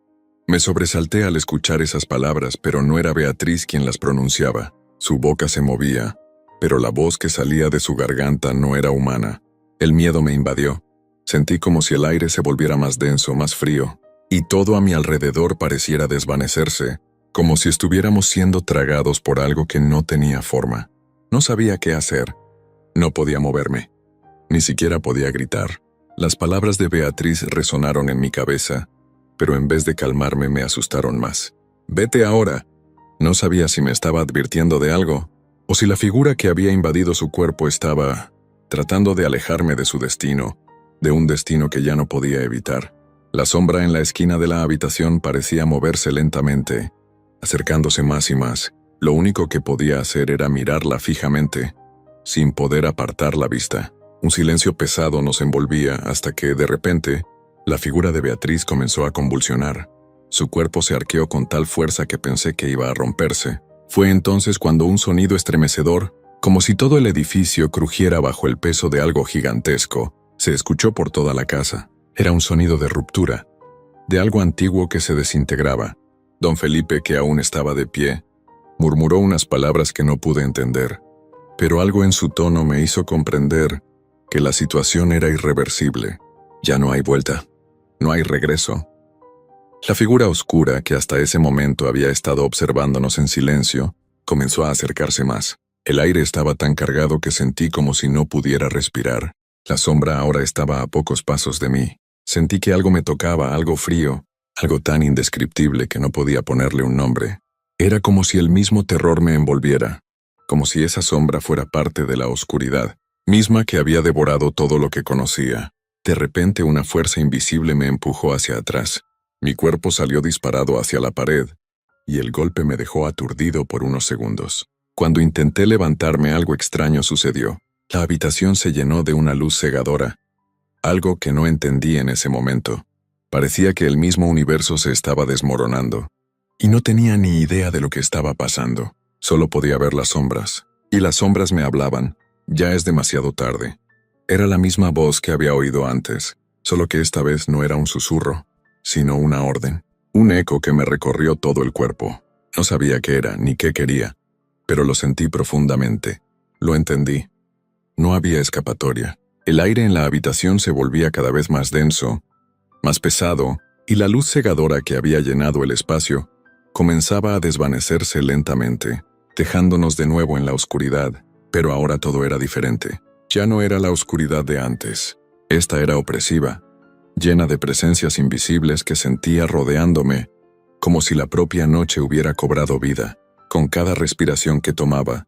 Me sobresalté al escuchar esas palabras, pero no era Beatriz quien las pronunciaba. Su boca se movía, pero la voz que salía de su garganta no era humana. El miedo me invadió. Sentí como si el aire se volviera más denso, más frío, y todo a mi alrededor pareciera desvanecerse, como si estuviéramos siendo tragados por algo que no tenía forma. No sabía qué hacer. No podía moverme. Ni siquiera podía gritar. Las palabras de Beatriz resonaron en mi cabeza, pero en vez de calmarme me asustaron más. «Vete ahora». No sabía si me estaba advirtiendo de algo, o si la figura que había invadido su cuerpo estaba tratando de alejarme de su destino, de un destino que ya no podía evitar. La sombra en la esquina de la habitación parecía moverse lentamente, acercándose más y más. Lo único que podía hacer era mirarla fijamente, sin poder apartar la vista. Un silencio pesado nos envolvía hasta que, de repente, la figura de Beatriz comenzó a convulsionar. Su cuerpo se arqueó con tal fuerza que pensé que iba a romperse. Fue entonces cuando un sonido estremecedor, como si todo el edificio crujiera bajo el peso de algo gigantesco, se escuchó por toda la casa. Era un sonido de ruptura, de algo antiguo que se desintegraba. Don Felipe, que aún estaba de pie, murmuró unas palabras que no pude entender, pero algo en su tono me hizo comprender que la situación era irreversible. Ya no hay vuelta. No hay regreso. La figura oscura, que hasta ese momento había estado observándonos en silencio, comenzó a acercarse más. El aire estaba tan cargado que sentí como si no pudiera respirar. La sombra ahora estaba a pocos pasos de mí. Sentí que algo me tocaba, algo frío, algo tan indescriptible que no podía ponerle un nombre. Era como si el mismo terror me envolviera, como si esa sombra fuera parte de la oscuridad, misma que había devorado todo lo que conocía. De repente una fuerza invisible me empujó hacia atrás. Mi cuerpo salió disparado hacia la pared, y el golpe me dejó aturdido por unos segundos. Cuando intenté levantarme, algo extraño sucedió. La habitación se llenó de una luz cegadora, algo que no entendí en ese momento. Parecía que el mismo universo se estaba desmoronando, y no tenía ni idea de lo que estaba pasando. Solo podía ver las sombras, y las sombras me hablaban. «Ya es demasiado tarde». Era la misma voz que había oído antes, solo que esta vez no era un susurro, sino una orden, un eco que me recorrió todo el cuerpo. No sabía qué era ni qué quería, pero lo sentí profundamente. Lo entendí. No había escapatoria. El aire en la habitación se volvía cada vez más denso, más pesado, y la luz cegadora que había llenado el espacio comenzaba a desvanecerse lentamente, dejándonos de nuevo en la oscuridad. Pero ahora todo era diferente. Ya no era la oscuridad de antes. Esta era opresiva, llena de presencias invisibles que sentía rodeándome, como si la propia noche hubiera cobrado vida. Con cada respiración que tomaba,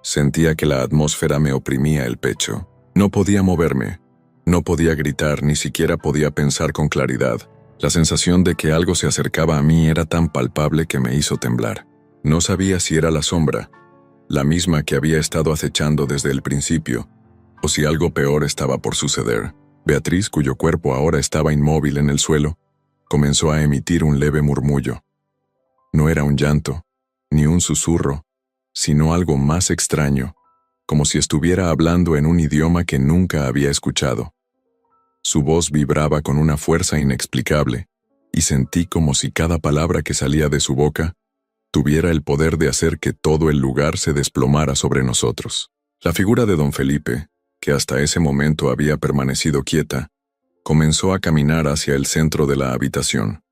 sentía que la atmósfera me oprimía el pecho. No podía moverme, no podía gritar, ni siquiera podía pensar con claridad. La sensación de que algo se acercaba a mí era tan palpable que me hizo temblar. No sabía si era la sombra, la misma que había estado acechando desde el principio, o si algo peor estaba por suceder. Beatriz, cuyo cuerpo ahora estaba inmóvil en el suelo, comenzó a emitir un leve murmullo. No era un llanto, ni un susurro, sino algo más extraño, como si estuviera hablando en un idioma que nunca había escuchado. Su voz vibraba con una fuerza inexplicable, y sentí como si cada palabra que salía de su boca tuviera el poder de hacer que todo el lugar se desplomara sobre nosotros. La figura de don Felipe, que hasta ese momento había permanecido quieta, Comenzó a caminar hacia el centro de la habitación.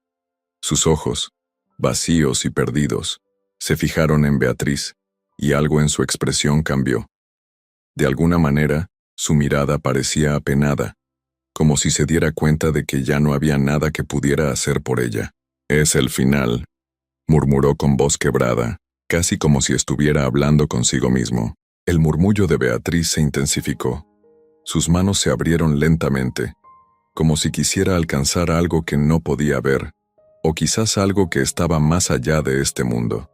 Sus ojos, vacíos y perdidos, se fijaron en Beatriz, y algo en su expresión cambió. De alguna manera, su mirada parecía apenada, como si se diera cuenta de que ya no había nada que pudiera hacer por ella. «Es el final», murmuró con voz quebrada, casi como si estuviera hablando consigo mismo. El murmullo de Beatriz se intensificó. Sus manos se abrieron lentamente, como si quisiera alcanzar algo que no podía ver, o quizás algo que estaba más allá de este mundo.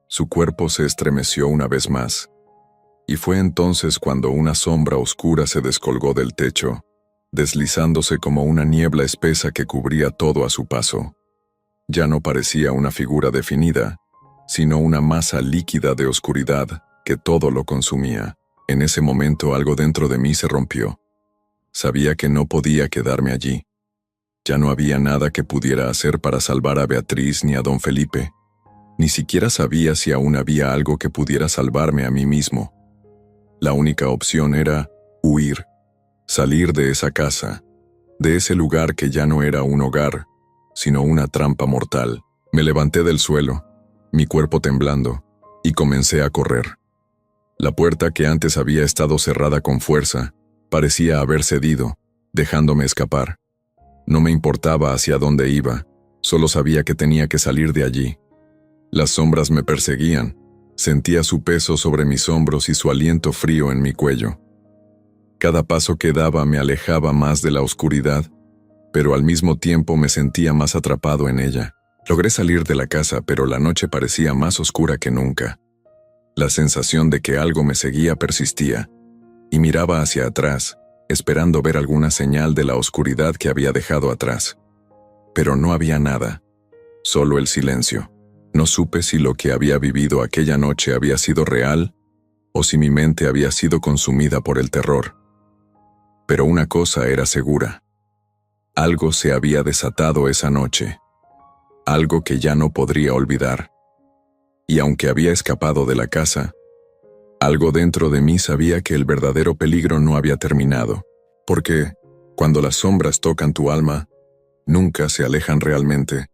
Su cuerpo se estremeció una vez más, y fue entonces cuando una sombra oscura se descolgó del techo, deslizándose como una niebla espesa que cubría todo a su paso. Ya no parecía una figura definida, sino una masa líquida de oscuridad que todo lo consumía. En ese momento algo dentro de mí se rompió. Sabía que no podía quedarme allí. Ya no había nada que pudiera hacer para salvar a Beatriz ni a don Felipe. Ni siquiera sabía si aún había algo que pudiera salvarme a mí mismo. La única opción era huir, salir de esa casa, de ese lugar que ya no era un hogar, sino una trampa mortal. Me levanté del suelo, mi cuerpo temblando, y comencé a correr. La puerta que antes había estado cerrada con fuerza, parecía haber cedido, dejándome escapar. No me importaba hacia dónde iba, solo sabía que tenía que salir de allí. Las sombras me perseguían, sentía su peso sobre mis hombros y su aliento frío en mi cuello. Cada paso que daba me alejaba más de la oscuridad, pero al mismo tiempo me sentía más atrapado en ella. Logré salir de la casa, pero la noche parecía más oscura que nunca. La sensación de que algo me seguía persistía, y miraba hacia atrás, esperando ver alguna señal de la oscuridad que había dejado atrás. Pero no había nada, solo el silencio. No supe si lo que había vivido aquella noche había sido real, o si mi mente había sido consumida por el terror. Pero una cosa era segura. Algo se había desatado esa noche, algo que ya no podría olvidar. Y aunque había escapado de la casa, algo dentro de mí sabía que el verdadero peligro no había terminado, porque, cuando las sombras tocan tu alma, nunca se alejan realmente.